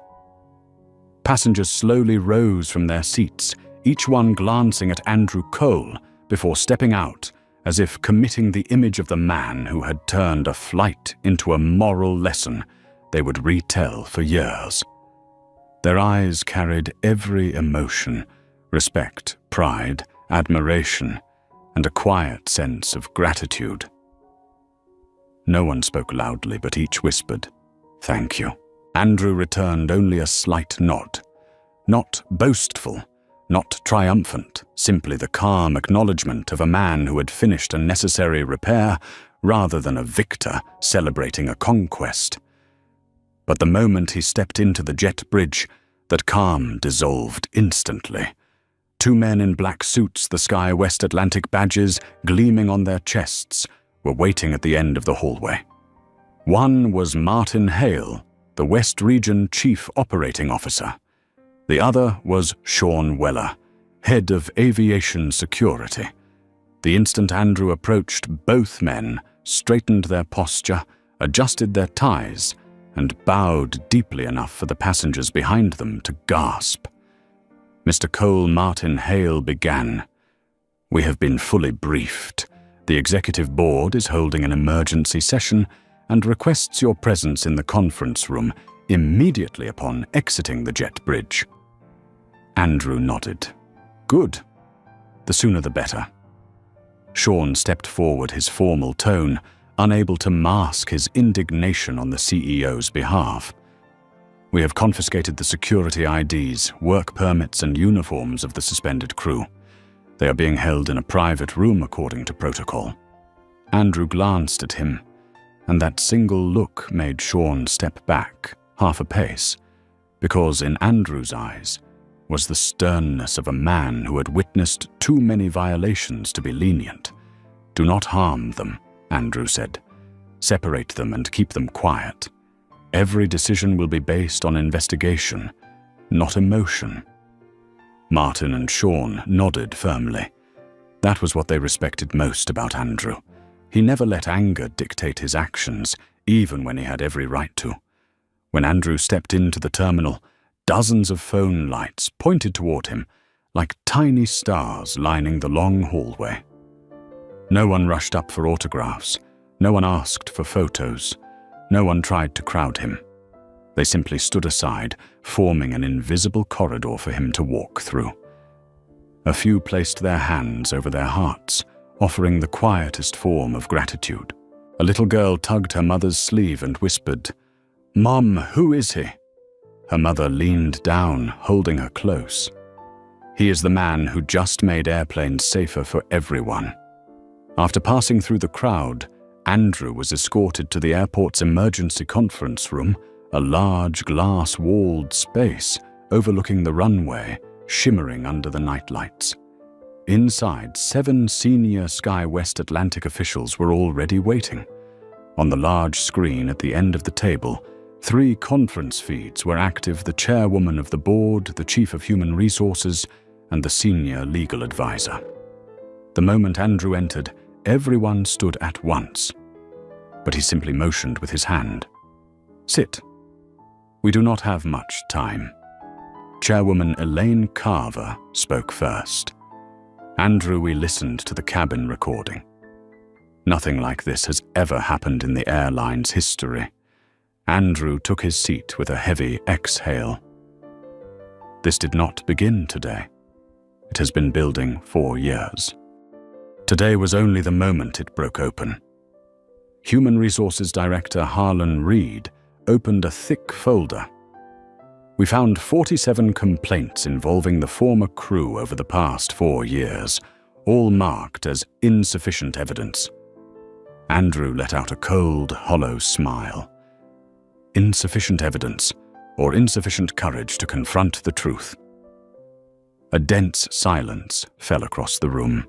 Passengers slowly rose from their seats, each one glancing at Andrew Cole before stepping out, as if committing the image of the man who had turned a flight into a moral lesson they would retell for years. Their eyes carried every emotion: respect, pride, admiration, and a quiet sense of gratitude. No one spoke loudly, but each whispered, "Thank you." Andrew returned only a slight nod. Not boastful, not triumphant, simply the calm acknowledgement of a man who had finished a necessary repair rather than a victor celebrating a conquest. But the moment he stepped into the jet bridge, that calm dissolved instantly. Two men in black suits, the Sky West Atlantic badges gleaming on their chests, were waiting at the end of the hallway. One was Martin Hale, the West Region Chief Operating Officer. The other was Sean Weller, Head of Aviation Security. The instant Andrew approached, both men straightened their posture, adjusted their ties, and bowed deeply enough for the passengers behind them to gasp. Mr. Cole Martin Hale began. "We have been fully briefed. The Executive Board is holding an emergency session and requests your presence in the conference room immediately upon exiting the jet bridge." Andrew nodded. "Good. The sooner the better." Sean stepped forward, his formal tone unable to mask his indignation on the CEO's behalf. "We have confiscated the security IDs, work permits, and uniforms of the suspended crew. They are being held in a private room according to protocol." Andrew glanced at him, and that single look made Sean step back half a pace, because in Andrew's eyes was the sternness of a man who had witnessed too many violations to be lenient. "Do not harm them," Andrew said. "Separate them and keep them quiet. Every decision will be based on investigation, not emotion." Martin and Sean nodded firmly. That was what they respected most about Andrew. He never let anger dictate his actions, even when he had every right to. When Andrew stepped into the terminal, dozens of phone lights pointed toward him, like tiny stars lining the long hallway. No one rushed up for autographs. No one asked for photos. No one tried to crowd him. They simply stood aside, forming an invisible corridor for him to walk through. A few placed their hands over their hearts, offering the quietest form of gratitude. A little girl tugged her mother's sleeve and whispered, "Mom, who is he?" Her mother leaned down, holding her close. "He is the man who just made airplanes safer for everyone." After passing through the crowd, Andrew was escorted to the airport's emergency conference room, a large glass-walled space overlooking the runway, shimmering under the nightlights. Inside, 7 senior Sky West Atlantic officials were already waiting. On the large screen at the end of the table, 3 conference feeds were active: the chairwoman of the board, the chief of human resources, and the senior legal advisor. The moment Andrew entered, everyone stood at once. But he simply motioned with his hand. "Sit. We do not have much time." Chairwoman Elaine Carver spoke first. Andrew listened to the cabin recording. Nothing like this has ever happened in the airline's history. Andrew took his seat with a heavy exhale. This did not begin today. It has been building 4 years. Today was only the moment it broke open. Human Resources Director Harlan Reed opened a thick folder. "We found 47 complaints involving the former crew over the past 4 years, all marked as insufficient evidence." Andrew let out a cold, hollow smile. Insufficient evidence, or insufficient courage to confront the truth. A dense silence fell across the room.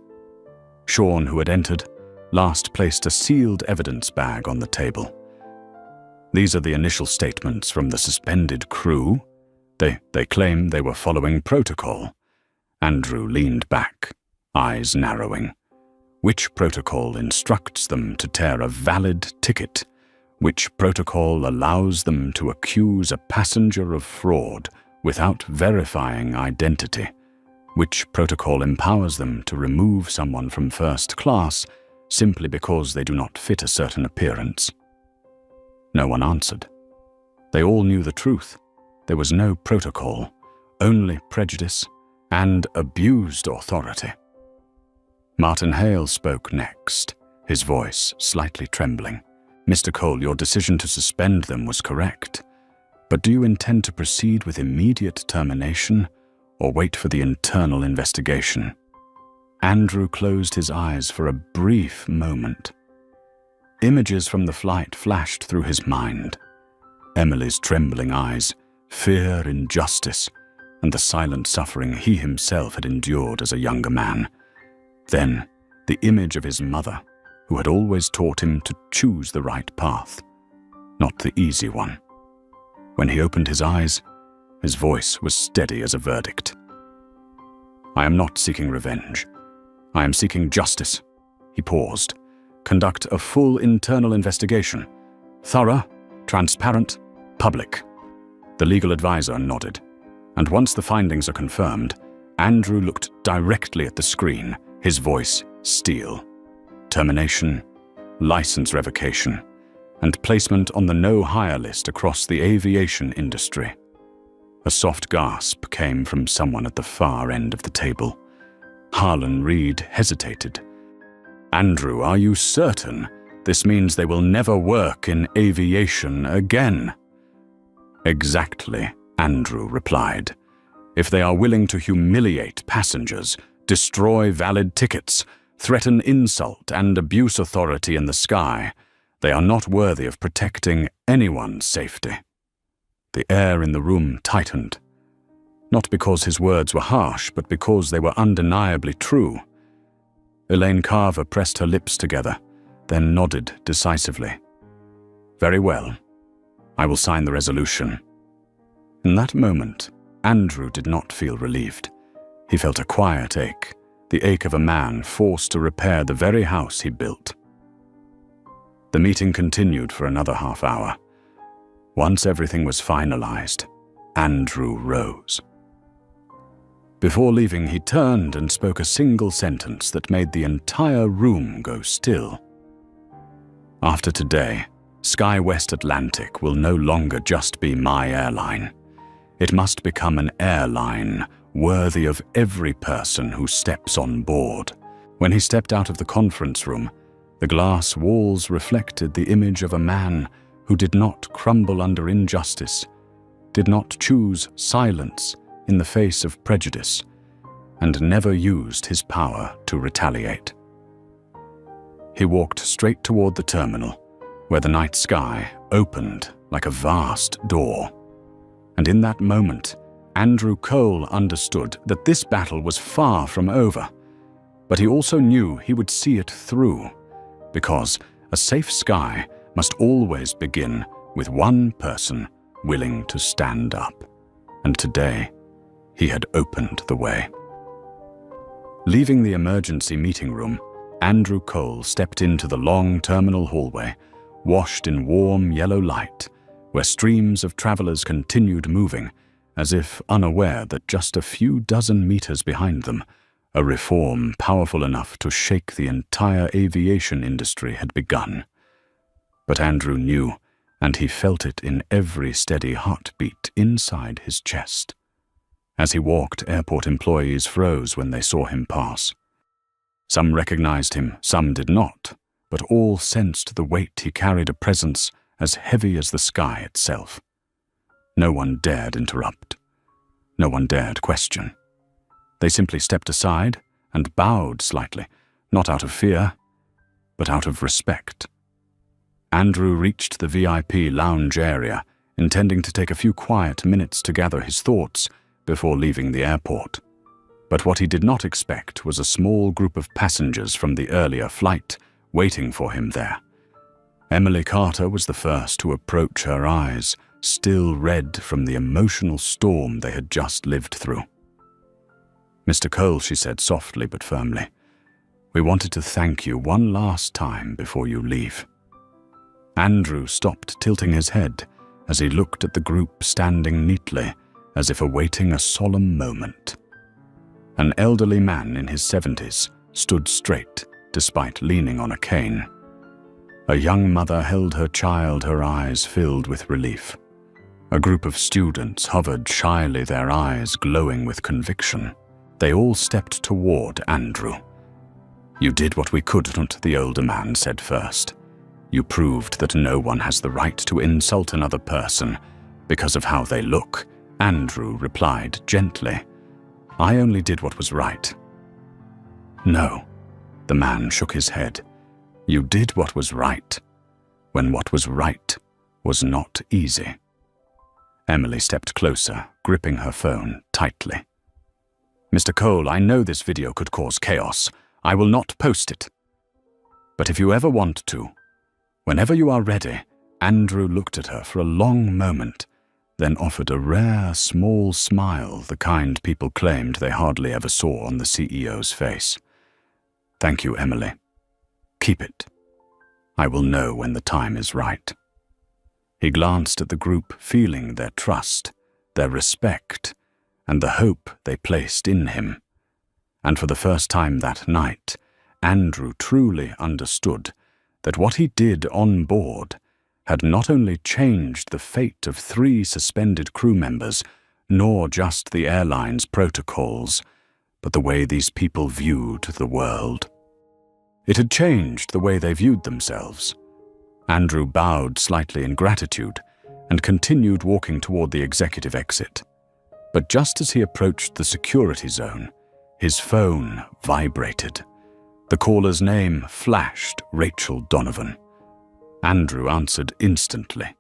Sean, who had entered, last placed a sealed evidence bag on the table. "These are the initial statements from the suspended crew. They claim they were following protocol." Andrew leaned back, eyes narrowing. Which protocol instructs them to tear a valid ticket? Which protocol allows them to accuse a passenger of fraud without verifying identity? Which protocol empowers them to remove someone from first class simply because they do not fit a certain appearance? No one answered. They all knew the truth. There was no protocol, only prejudice and abused authority. Martin Hale spoke next, his voice slightly trembling. "Mr. Cole, your decision to suspend them was correct. But do you intend to proceed with immediate termination or wait for the internal investigation? Andrew closed his eyes for a brief moment. Images from the flight flashed through his mind. Emily's trembling eyes, fear, injustice, and the silent suffering he himself had endured as a younger man. Then, the image of his mother, who had always taught him to choose the right path, not the easy one. When he opened his eyes, his voice was steady as a verdict. "I am not seeking revenge. I am seeking justice." He paused. "Conduct a full internal investigation. Thorough, transparent, public." The legal advisor nodded, and once the findings are confirmed, Andrew looked directly at the screen, his voice steel. Termination, license revocation, and placement on the no-hire list across the aviation industry. A soft gasp came from someone at the far end of the table. Harlan Reed hesitated. "Andrew, are you certain this means they will never work in aviation again?" "Exactly," Andrew replied. "If they are willing to humiliate passengers, destroy valid tickets, threaten insult, and abuse authority in the sky, they are not worthy of protecting anyone's safety." The air in the room tightened, not because his words were harsh, but because they were undeniably true. Elaine Carver pressed her lips together, then nodded decisively. "Very well. I will sign the resolution." In that moment, Andrew did not feel relieved. He felt a quiet ache, the ache of a man forced to repair the very house he built. The meeting continued for another half hour. Once everything was finalized, Andrew rose. Before leaving, he turned and spoke a single sentence that made the entire room go still. "After today, SkyWest Atlantic will no longer just be my airline. It must become an airline worthy of every person who steps on board." When he stepped out of the conference room, the glass walls reflected the image of a man who did not crumble under injustice, did not choose silence in the face of prejudice, and never used his power to retaliate. He walked straight toward the terminal, where the night sky opened like a vast door. And in that moment, Andrew Cole understood that this battle was far from over, but he also knew he would see it through, because a safe sky must always begin with one person willing to stand up. And today, he had opened the way. Leaving the emergency meeting room, Andrew Cole stepped into the long terminal hallway, washed in warm yellow light, where streams of travelers continued moving, as if unaware that just a few dozen meters behind them, a reform powerful enough to shake the entire aviation industry had begun. But Andrew knew, and he felt it in every steady heartbeat inside his chest. As he walked, airport employees froze when they saw him pass. Some recognized him, some did not, but all sensed the weight he carried, a presence as heavy as the sky itself. No one dared interrupt. No one dared question. They simply stepped aside and bowed slightly, not out of fear, but out of respect. Andrew reached the VIP lounge area, intending to take a few quiet minutes to gather his thoughts before leaving the airport. But what he did not expect was a small group of passengers from the earlier flight waiting for him there. Emily Carter was the first to approach, her eyes still red from the emotional storm they had just lived through. "Mr. Cole," she said softly but firmly, "we wanted to thank you one last time before you leave." Andrew stopped, tilting his head as he looked at the group standing neatly, as if awaiting a solemn moment. An elderly man in his 70s stood straight, despite leaning on a cane. A young mother held her child, her eyes filled with relief. A group of students hovered shyly, their eyes glowing with conviction. They all stepped toward Andrew. "You did what we couldn't," the older man said first. "You proved that no one has the right to insult another person Because of how they look, Andrew replied gently. I only did what was right. No, the man shook his head. You did what was right, when what was right was not easy. Emily stepped closer, gripping her phone tightly. Mr. Cole, I know this video could cause chaos. I will not post it. But if you ever want to, whenever you are ready, Andrew looked at her for a long moment, then offered a rare, small smile, the kind people claimed they hardly ever saw on the CEO's face. Thank you, Emily. Keep it. I will know when the time is right. He glanced at the group, feeling their trust, their respect, and the hope they placed in him. And for the first time that night, Andrew truly understood that what he did on board had not only changed the fate of 3 suspended crew members, nor just the airline's protocols, but the way these people viewed the world. It had changed the way they viewed themselves. Andrew bowed slightly in gratitude and continued walking toward the executive exit. But just as he approached the security zone, his phone vibrated. The caller's name flashed Rachel Donovan. Andrew answered instantly.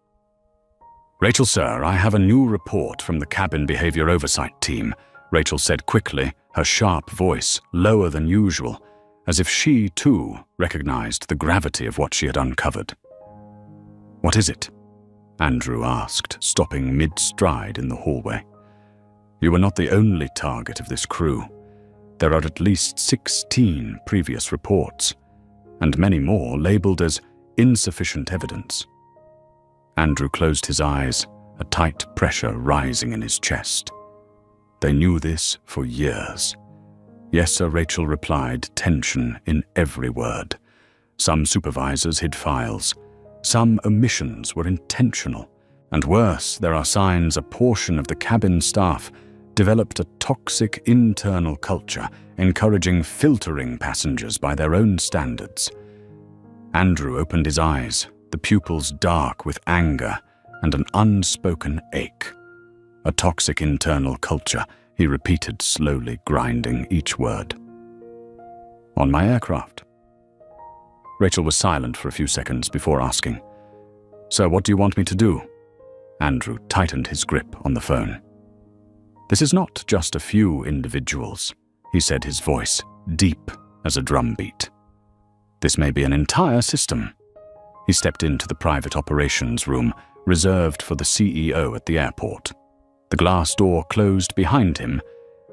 Rachel, sir, I have a new report from the cabin behavior oversight team, Rachel said quickly, her sharp voice lower than usual, as if she, too, recognized the gravity of what she had uncovered. What is it? Andrew asked, stopping mid-stride in the hallway. You were not the only target of this crew. There are at least 16 previous reports, and many more labeled as insufficient evidence. Andrew closed his eyes, a tight pressure rising in his chest. They knew this for years. Yes, sir, Rachel replied, tension in every word. Some supervisors hid files. Some omissions were intentional. And worse, there are signs a portion of the cabin staff developed a toxic internal culture, encouraging filtering passengers by their own standards. Andrew opened his eyes, the pupils dark with anger and an unspoken ache. A toxic internal culture, he repeated slowly, grinding each word. On my aircraft. Rachel was silent for a few seconds before asking, Sir, what do you want me to do? Andrew tightened his grip on the phone. This is not just a few individuals, he said, his voice deep as a drumbeat. This may be an entire system. He stepped into the private operations room reserved for the CEO at the airport. The glass door closed behind him,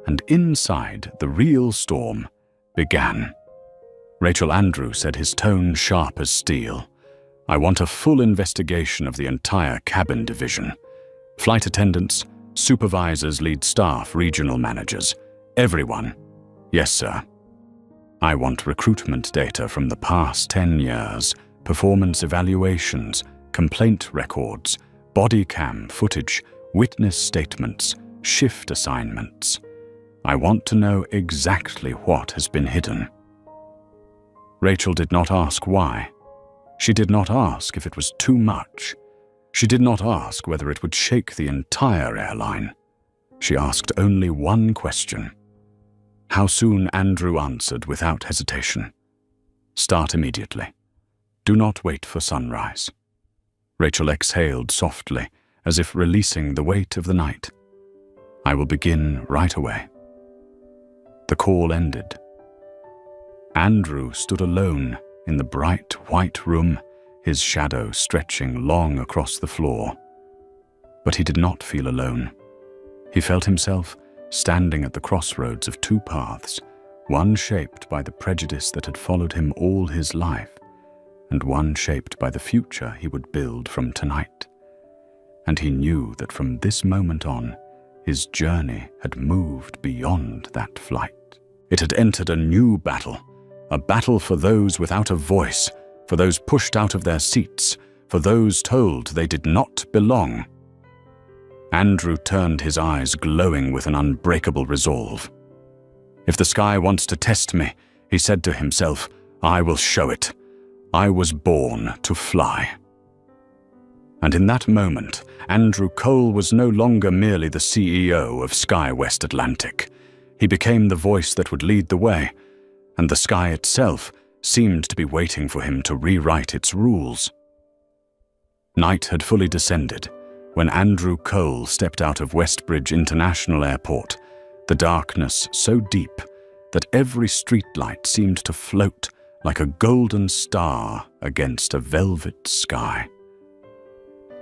and inside the real storm began. Rachel, Andrew said, his tone sharp as steel. I want a full investigation of the entire cabin division. Flight attendants, supervisors, lead staff, regional managers, everyone. Yes, sir. I want recruitment data from the past 10 years, performance evaluations, complaint records, body cam footage, witness statements, shift assignments. I want to know exactly what has been hidden. Rachel did not ask why. She did not ask if it was too much. She did not ask whether it would shake the entire airline. She asked only one question. How soon? Andrew answered without hesitation. Start immediately. Do not wait for sunrise. Rachel exhaled softly, as if releasing the weight of the night. I will begin right away. The call ended. Andrew stood alone in the bright white room, his shadow stretching long across the floor. But he did not feel alone. He felt himself standing at the crossroads of 2 paths, one shaped by the prejudice that had followed him all his life, and one shaped by the future he would build from tonight. And he knew that from this moment on, his journey had moved beyond that flight. It had entered a new battle, a battle for those without a voice, for those pushed out of their seats, for those told they did not belong. Andrew turned his eyes glowing with an unbreakable resolve. If the sky wants to test me, he said to himself, I will show it. I was born to fly. And in that moment, Andrew Cole was no longer merely the CEO of SkyWest Atlantic. He became the voice that would lead the way, and the sky itself seemed to be waiting for him to rewrite its rules. Night had fully descended when Andrew Cole stepped out of Westbridge International Airport, the darkness so deep that every streetlight seemed to float like a golden star against a velvet sky.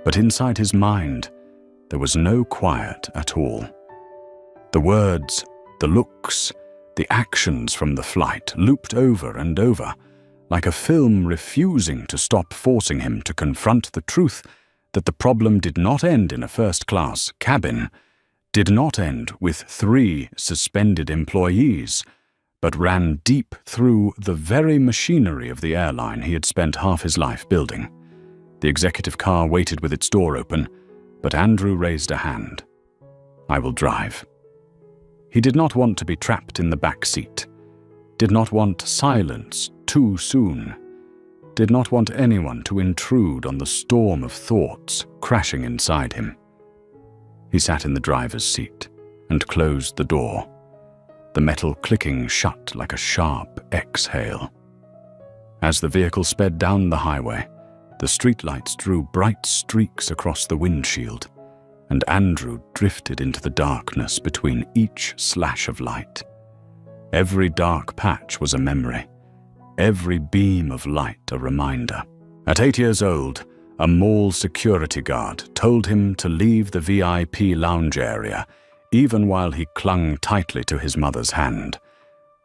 But inside his mind, there was no quiet at all. The words, the looks, the actions from the flight looped over and over, like a film refusing to stop forcing him to confront the truth that the problem did not end in a first-class cabin, did not end with 3 suspended employees, but ran deep through the very machinery of the airline he had spent half his life building. The executive car waited with its door open, but Andrew raised a hand. "I will drive." He did not want to be trapped in the back seat, did not want silence too soon, did not want anyone to intrude on the storm of thoughts crashing inside him. He sat in the driver's seat and closed the door, the metal clicking shut like a sharp exhale. As the vehicle sped down the highway, the streetlights drew bright streaks across the windshield, and Andrew drifted into the darkness between each slash of light. Every dark patch was a memory, every beam of light a reminder. At 8 years old, a mall security guard told him to leave the VIP lounge area, even while he clung tightly to his mother's hand.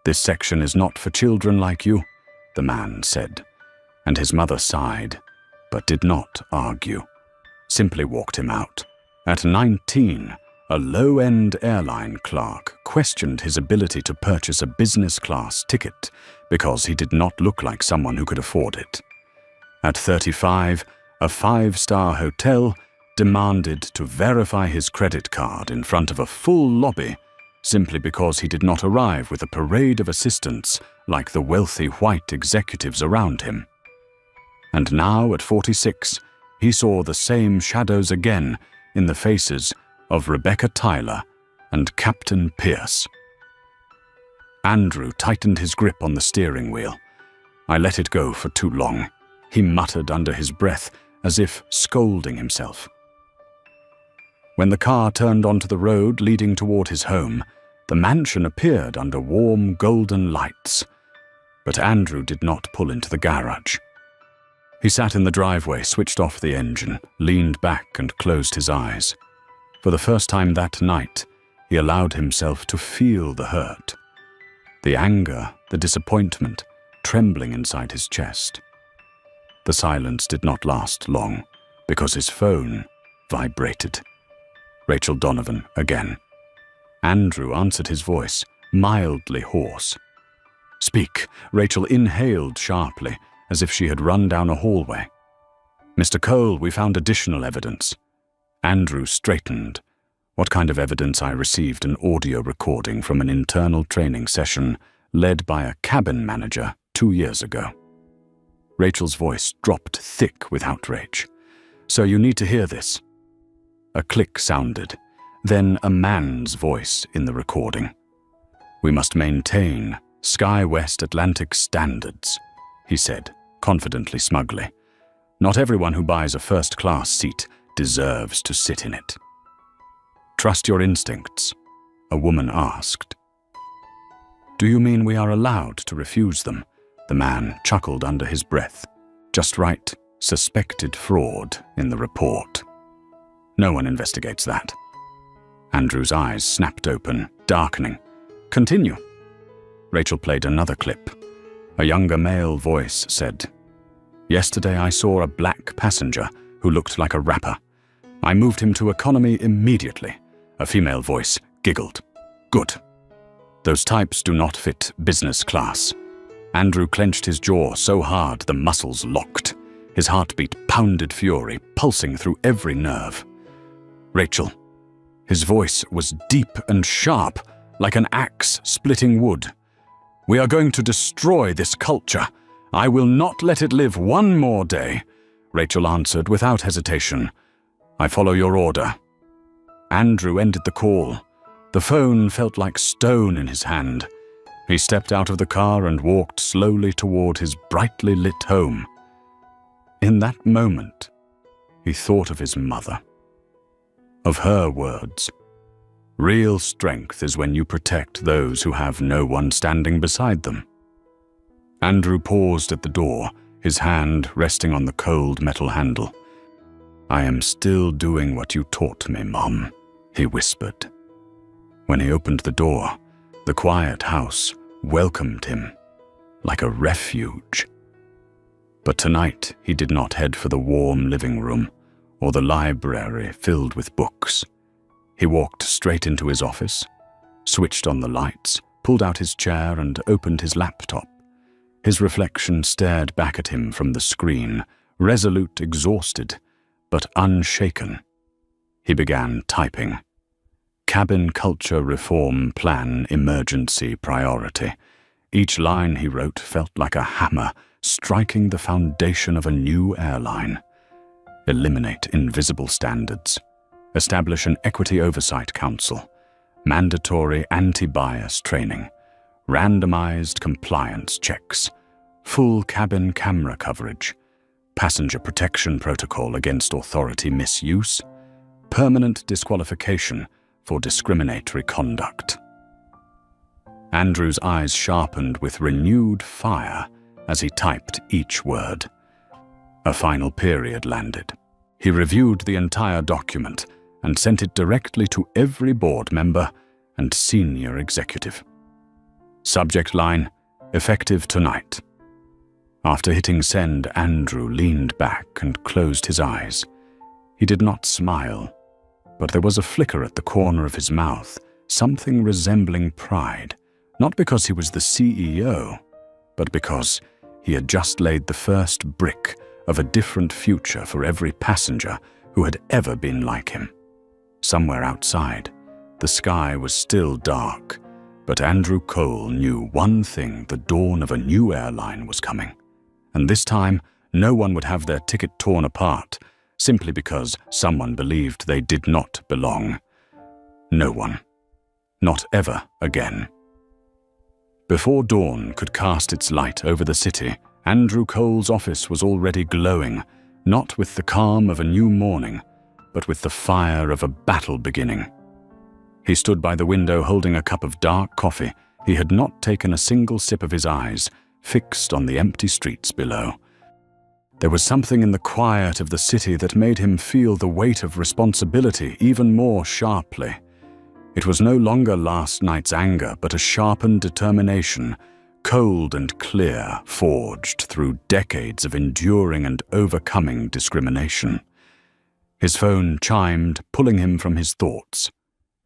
"This section is not for children like you," the man said, and his mother sighed, but did not argue, simply walked him out. At 19, a low-end airline clerk questioned his ability to purchase a business-class ticket because he did not look like someone who could afford it. At 35, a 5-star hotel demanded to verify his credit card in front of a full lobby simply because he did not arrive with a parade of assistants like the wealthy white executives around him. And now, at 46, he saw the same shadows again in the faces of Rebecca Tyler and Captain Pierce. Andrew tightened his grip on the steering wheel. "I let it go for too long," he muttered under his breath, as if scolding himself. When the car turned onto the road leading toward his home, the mansion appeared under warm golden lights. But Andrew did not pull into the garage. He sat in the driveway, switched off the engine, leaned back and closed his eyes. For the first time that night, he allowed himself to feel the hurt, the anger, the disappointment, trembling inside his chest. The silence did not last long, because his phone vibrated. Rachel Donovan again. Andrew answered his voice, mildly hoarse. "Speak," Rachel inhaled sharply, as if she had run down a hallway. "Mr. Cole, we found additional evidence." Andrew straightened. What kind of evidence? I received an audio recording from an internal training session led by a cabin manager 2 years ago. Rachel's voice dropped thick with outrage. "So you need to hear this." A click sounded, then a man's voice in the recording. "We must maintain SkyWest Atlantic standards," he said, confidently smugly. "Not everyone who buys a first-class seat deserves to sit in it." "Trust your instincts," a woman asked. "Do you mean we are allowed to refuse them?" The man chuckled under his breath. "Just write, 'suspected fraud' in the report. No one investigates that." Andrew's eyes snapped open, darkening. "Continue." Rachel played another clip. A younger male voice said, "Yesterday I saw a black passenger who looked like a rapper. I moved him to economy immediately." A female voice giggled. "Good. Those types do not fit business class." Andrew clenched his jaw so hard the muscles locked. His heartbeat pounded fury, pulsing through every nerve. "Rachel." His voice was deep and sharp, like an axe splitting wood. "We are going to destroy this culture. I will not let it live one more day. Rachel answered without hesitation. "I follow your order." Andrew ended the call. The phone felt like stone in his hand. He stepped out of the car and walked slowly toward his brightly lit home. In that moment, he thought of his mother. Of her words, "Real strength is when you protect those who have no one standing beside them." Andrew paused at the door, his hand resting on the cold metal handle. "I am still doing what you taught me, Mom," he whispered. When he opened the door, the quiet house welcomed him like a refuge. But tonight he did not head for the warm living room or the library filled with books. He walked straight into his office, switched on the lights, pulled out his chair and opened his laptop. His reflection stared back at him from the screen, resolute, exhausted, but unshaken. He began typing. Cabin Culture Reform Plan Emergency Priority. Each line he wrote felt like a hammer striking the foundation of a new airline. Eliminate invisible standards. Establish an Equity Oversight Council. Mandatory anti-bias training. Randomized compliance checks. Full cabin camera coverage. Passenger protection protocol against authority misuse. Permanent disqualification for discriminatory conduct. Andrew's eyes sharpened with renewed fire as he typed each word. A final period landed. He reviewed the entire document and sent it directly to every board member and senior executive. Subject line, effective tonight. After hitting send, Andrew leaned back and closed his eyes. He did not smile, but there was a flicker at the corner of his mouth, something resembling pride, not because he was the CEO, but because he had just laid the first brick of a different future for every passenger who had ever been like him. Somewhere outside, the sky was still dark, but Andrew Cole knew one thing: the dawn of a new airline was coming. And this time, no one would have their ticket torn apart simply because someone believed they did not belong. No one. Not ever again. Before dawn could cast its light over the city, Andrew Cole's office was already glowing, not with the calm of a new morning, but with the fire of a battle beginning. He stood by the window holding a cup of dark coffee. He had not taken a single sip of his eyes, fixed on the empty streets below. There was something in the quiet of the city that made him feel the weight of responsibility even more sharply. It was no longer last night's anger, but a sharpened determination, cold and clear, forged through decades of enduring and overcoming discrimination. His phone chimed, pulling him from his thoughts.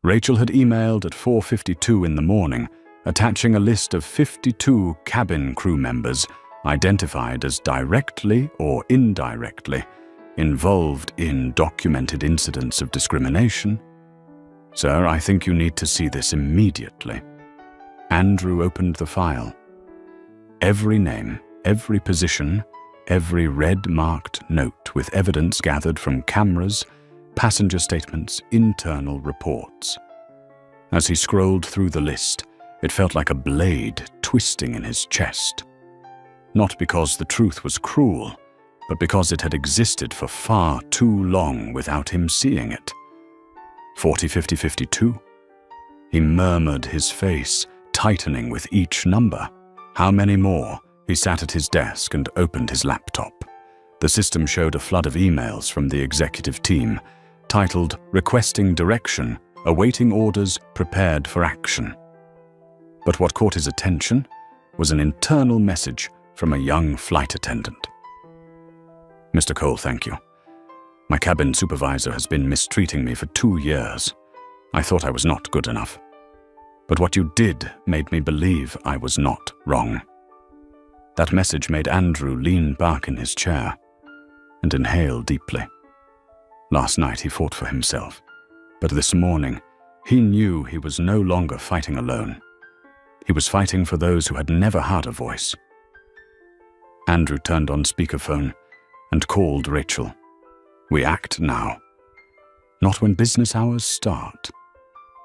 Rachel had emailed at 4:52 in the morning, attaching a list of 52 cabin crew members identified as directly or indirectly involved in documented incidents of discrimination. "Sir, I think you need to see this immediately." Andrew opened the file. Every name, every position, every red-marked note with evidence gathered from cameras, passenger statements, internal reports. As he scrolled through the list, it felt like a blade twisting in his chest. Not because the truth was cruel, but because it had existed for far too long without him seeing it. 40-50-52. He murmured, his face tightening with each number. How many more? He sat at his desk and opened his laptop. The system showed a flood of emails from the executive team, titled "Requesting Direction, Awaiting Orders, Prepared for Action." But what caught his attention was an internal message from a young flight attendant. "Mr. Cole, thank you. My cabin supervisor has been mistreating me for 2 years. I thought I was not good enough. But what you did made me believe I was not wrong." That message made Andrew lean back in his chair and inhale deeply. Last night he fought for himself, but this morning he knew he was no longer fighting alone. He was fighting for those who had never had a voice. Andrew turned on speakerphone and called Rachel. We act now. Not when business hours start.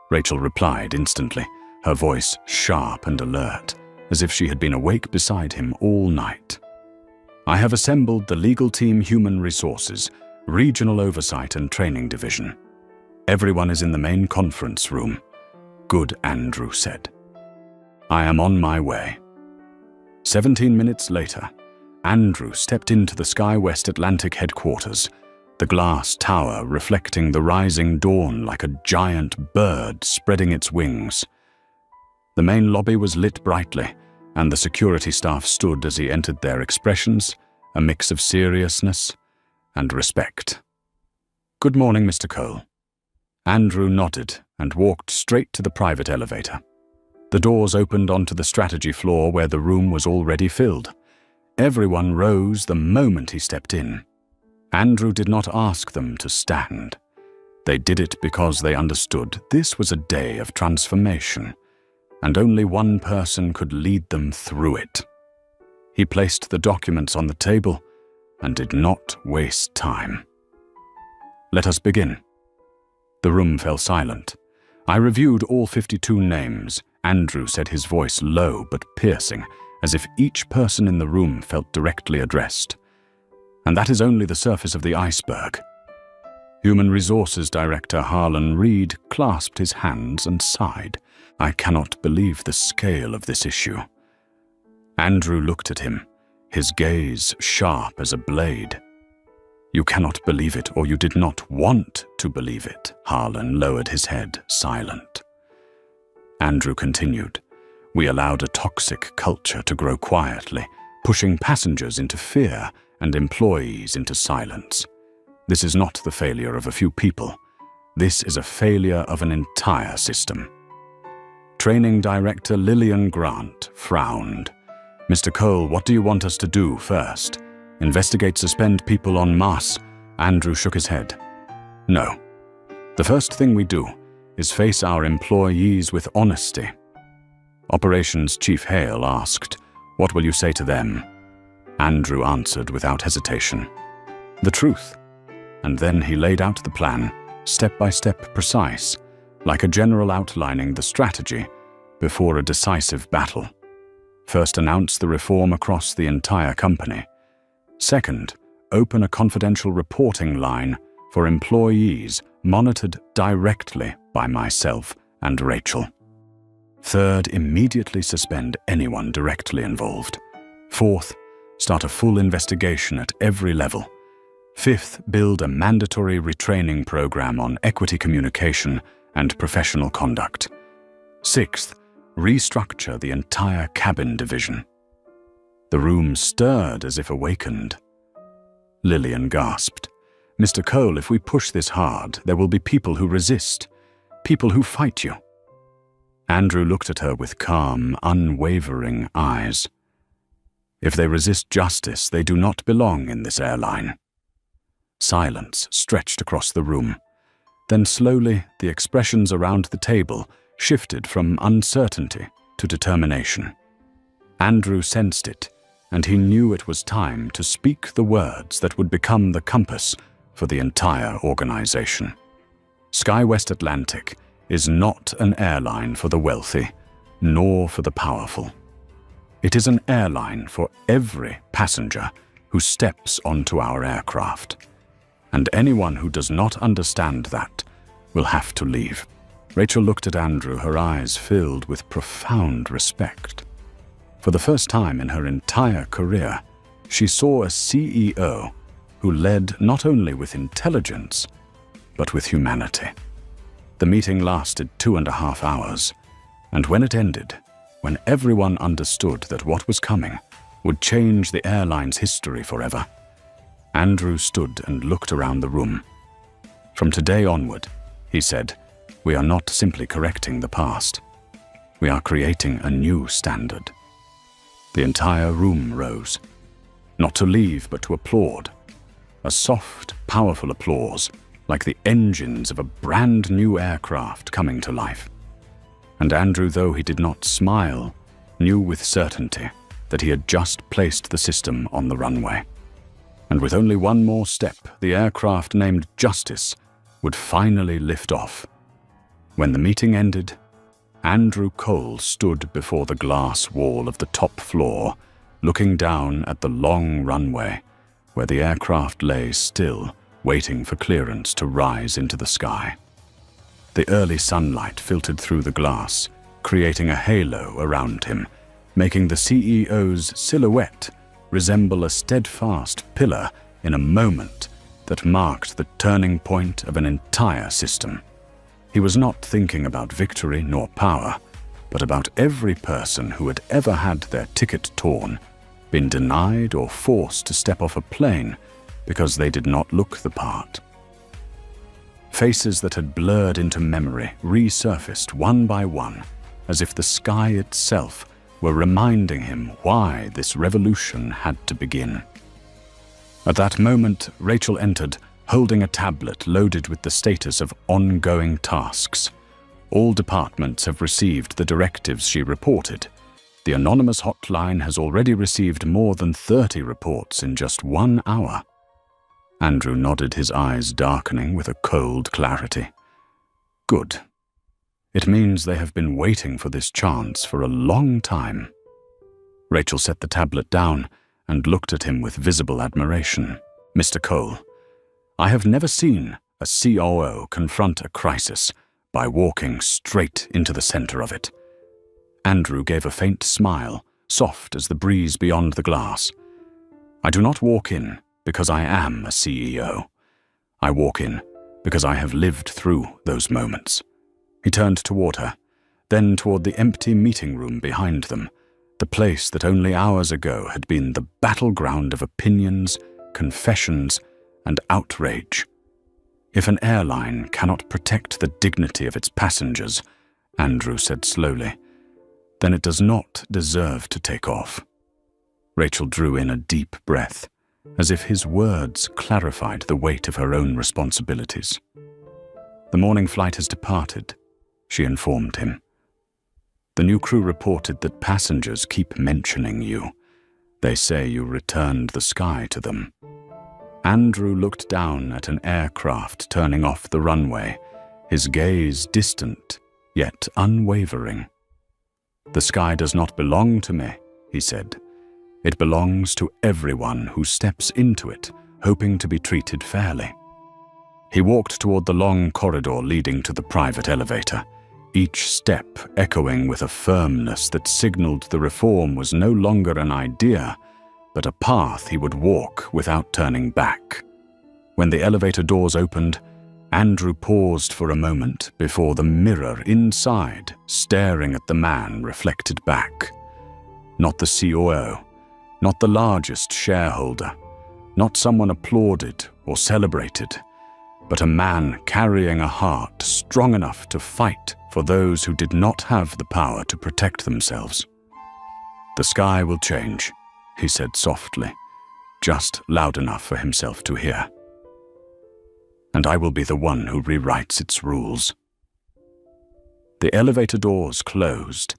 Rachel replied instantly, her voice sharp and alert, as if she had been awake beside him all night. I have assembled the legal team Human Resources, Regional Oversight and Training Division. Everyone is in the main conference room. Good, Andrew said. I am on my way. 17 minutes later, Andrew stepped into the SkyWest Atlantic headquarters, the glass tower reflecting the rising dawn like a giant bird spreading its wings. The main lobby was lit brightly, and the security staff stood as he entered, their expressions a mix of seriousness and respect. Good morning, Mr. Cole. Andrew nodded and walked straight to the private elevator. The doors opened onto the strategy floor where the room was already filled. Everyone rose the moment he stepped in. Andrew did not ask them to stand. They did it because they understood this was a day of transformation, and only one person could lead them through it. He placed the documents on the table and did not waste time. Let us begin. The room fell silent. I reviewed all 52 names. Andrew said, his voice low but piercing, as if each person in the room felt directly addressed. And that is only the surface of the iceberg. Human Resources Director Harlan Reed clasped his hands and sighed. I cannot believe the scale of this issue. Andrew looked at him, his gaze sharp as a blade. You cannot believe it, or you did not want to believe it. Harlan lowered his head, silent. Andrew continued. We allowed a toxic culture to grow quietly, pushing passengers into fear and employees into silence. This is not the failure of a few people. This is a failure of an entire system. Training Director Lillian Grant frowned. Mr. Cole, what do you want us to do first? Investigate, suspend people en masse? Andrew shook his head. No. The first thing we do is face our employees with honesty. Operations Chief Hale asked, what will you say to them? Andrew answered without hesitation. The truth. And then he laid out the plan, step by step precise, like a general outlining the strategy before a decisive battle. First, announce the reform across the entire company. Second, open a confidential reporting line for employees monitored directly by myself and Rachel. Third, immediately suspend anyone directly involved. Fourth, start a full investigation at every level. Fifth, build a mandatory retraining program on equity communication and professional conduct. Sixth, restructure the entire cabin division. The room stirred as if awakened. Lillian gasped. Mr. Cole, if we push this hard, there will be people who resist, people who fight you. Andrew looked at her with calm, unwavering eyes. If they resist justice, they do not belong in this airline. Silence stretched across the room. Then slowly, the expressions around the table shifted from uncertainty to determination. Andrew sensed it, and he knew it was time to speak the words that would become the compass for the entire organization. SkyWest Atlantic is not an airline for the wealthy, nor for the powerful. It is an airline for every passenger who steps onto our aircraft. And anyone who does not understand that will have to leave. Rachel looked at Andrew, her eyes filled with profound respect. For the first time in her entire career, she saw a CEO who led not only with intelligence, but with humanity. The meeting lasted 2.5 hours, and when it ended, when everyone understood that what was coming would change the airline's history forever, Andrew stood and looked around the room. From today onward, he said, we are not simply correcting the past. We are creating a new standard. The entire room rose, not to leave but to applaud. A soft, powerful applause, like the engines of a brand new aircraft coming to life. And Andrew, though he did not smile, knew with certainty that he had just placed the system on the runway. and with only one more step, the aircraft named Justice would finally lift off. When the meeting ended, Andrew Cole stood before the glass wall of the top floor, looking down at the long runway where the aircraft lay still, waiting for clearance to rise into the sky. The early sunlight filtered through the glass, creating a halo around him, making the CEO's silhouette resemble a steadfast pillar in a moment that marked the turning point of an entire system. He was not thinking about victory nor power, but about every person who had ever had their ticket torn, been denied or forced to step off a plane because they did not look the part. Faces that had blurred into memory resurfaced one by one, as if the sky itself were reminding him why this revolution had to begin. At that moment, Rachel entered, holding a tablet loaded with the status of ongoing tasks. All departments have received the directives she reported. The anonymous hotline has already received more than 30 reports in just 1 hour. Andrew nodded, his eyes darkening with a cold clarity. Good. It means they have been waiting for this chance for a long time. Rachel set the tablet down and looked at him with visible admiration. Mr. Cole, I have never seen a COO confront a crisis by walking straight into the center of it. Andrew gave a faint smile, soft as the breeze beyond the glass. I do not walk in because I am a CEO. I walk in because I have lived through those moments. He turned toward her, then toward the empty meeting room behind them, the place that only hours ago had been the battleground of opinions, confessions, and outrage. If an airline cannot protect the dignity of its passengers, Andrew said slowly, then it does not deserve to take off. Rachel drew in a deep breath, as if his words clarified the weight of her own responsibilities. The morning flight has departed, she informed him. The new crew reported that passengers keep mentioning you. They say you returned the sky to them. Andrew looked down at an aircraft turning off the runway, his gaze distant, yet unwavering. The sky does not belong to me, he said. It belongs to everyone who steps into it, hoping to be treated fairly. He walked toward the long corridor leading to the private elevator, each step echoing with a firmness that signaled the reform was no longer an idea, but a path he would walk without turning back. When the elevator doors opened, Andrew paused for a moment before the mirror inside, staring at the man reflected back. Not the COO, not the largest shareholder, not someone applauded or celebrated, but a man carrying a heart strong enough to fight for those who did not have the power to protect themselves. The sky will change, he said softly, just loud enough for himself to hear. And I will be the one who rewrites its rules. The elevator doors closed,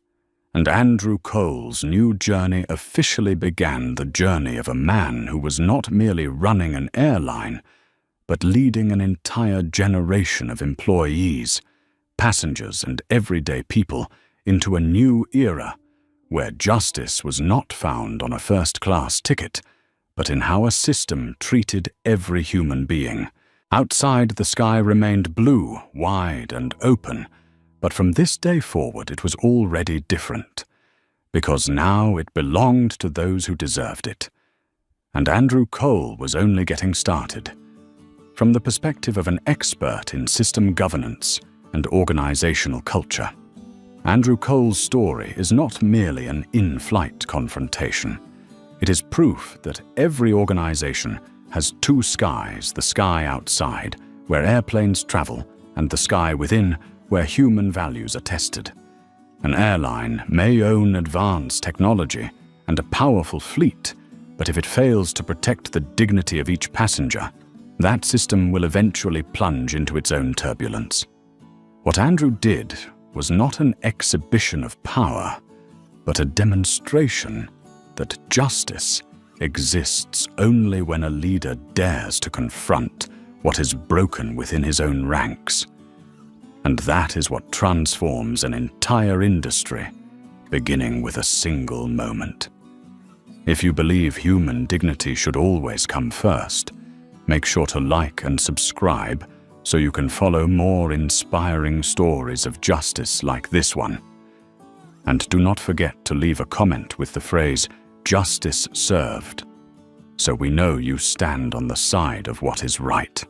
and Andrew Cole's new journey officially began, the journey of a man who was not merely running an airline, but leading an entire generation of employees, passengers, and everyday people into a new era where justice was not found on a first-class ticket, but in how a system treated every human being. Outside, the sky remained blue, wide and open, but from this day forward it was already different, because now it belonged to those who deserved it. And Andrew Cole was only getting started. From the perspective of an expert in system governance and organizational culture, Andrew Cole's story is not merely an in-flight confrontation. It is proof that every organization has two skies, the sky outside, where airplanes travel, and the sky within, where human values are tested. An airline may own advanced technology and a powerful fleet, but if it fails to protect the dignity of each passenger, that system will eventually plunge into its own turbulence. What Andrew did was not an exhibition of power, but a demonstration that justice exists only when a leader dares to confront what is broken within his own ranks. And that is what transforms an entire industry, beginning with a single moment. If you believe human dignity should always come first, make sure to like and subscribe so you can follow more inspiring stories of justice like this one. And do not forget to leave a comment with the phrase, "Justice served," so we know you stand on the side of what is right.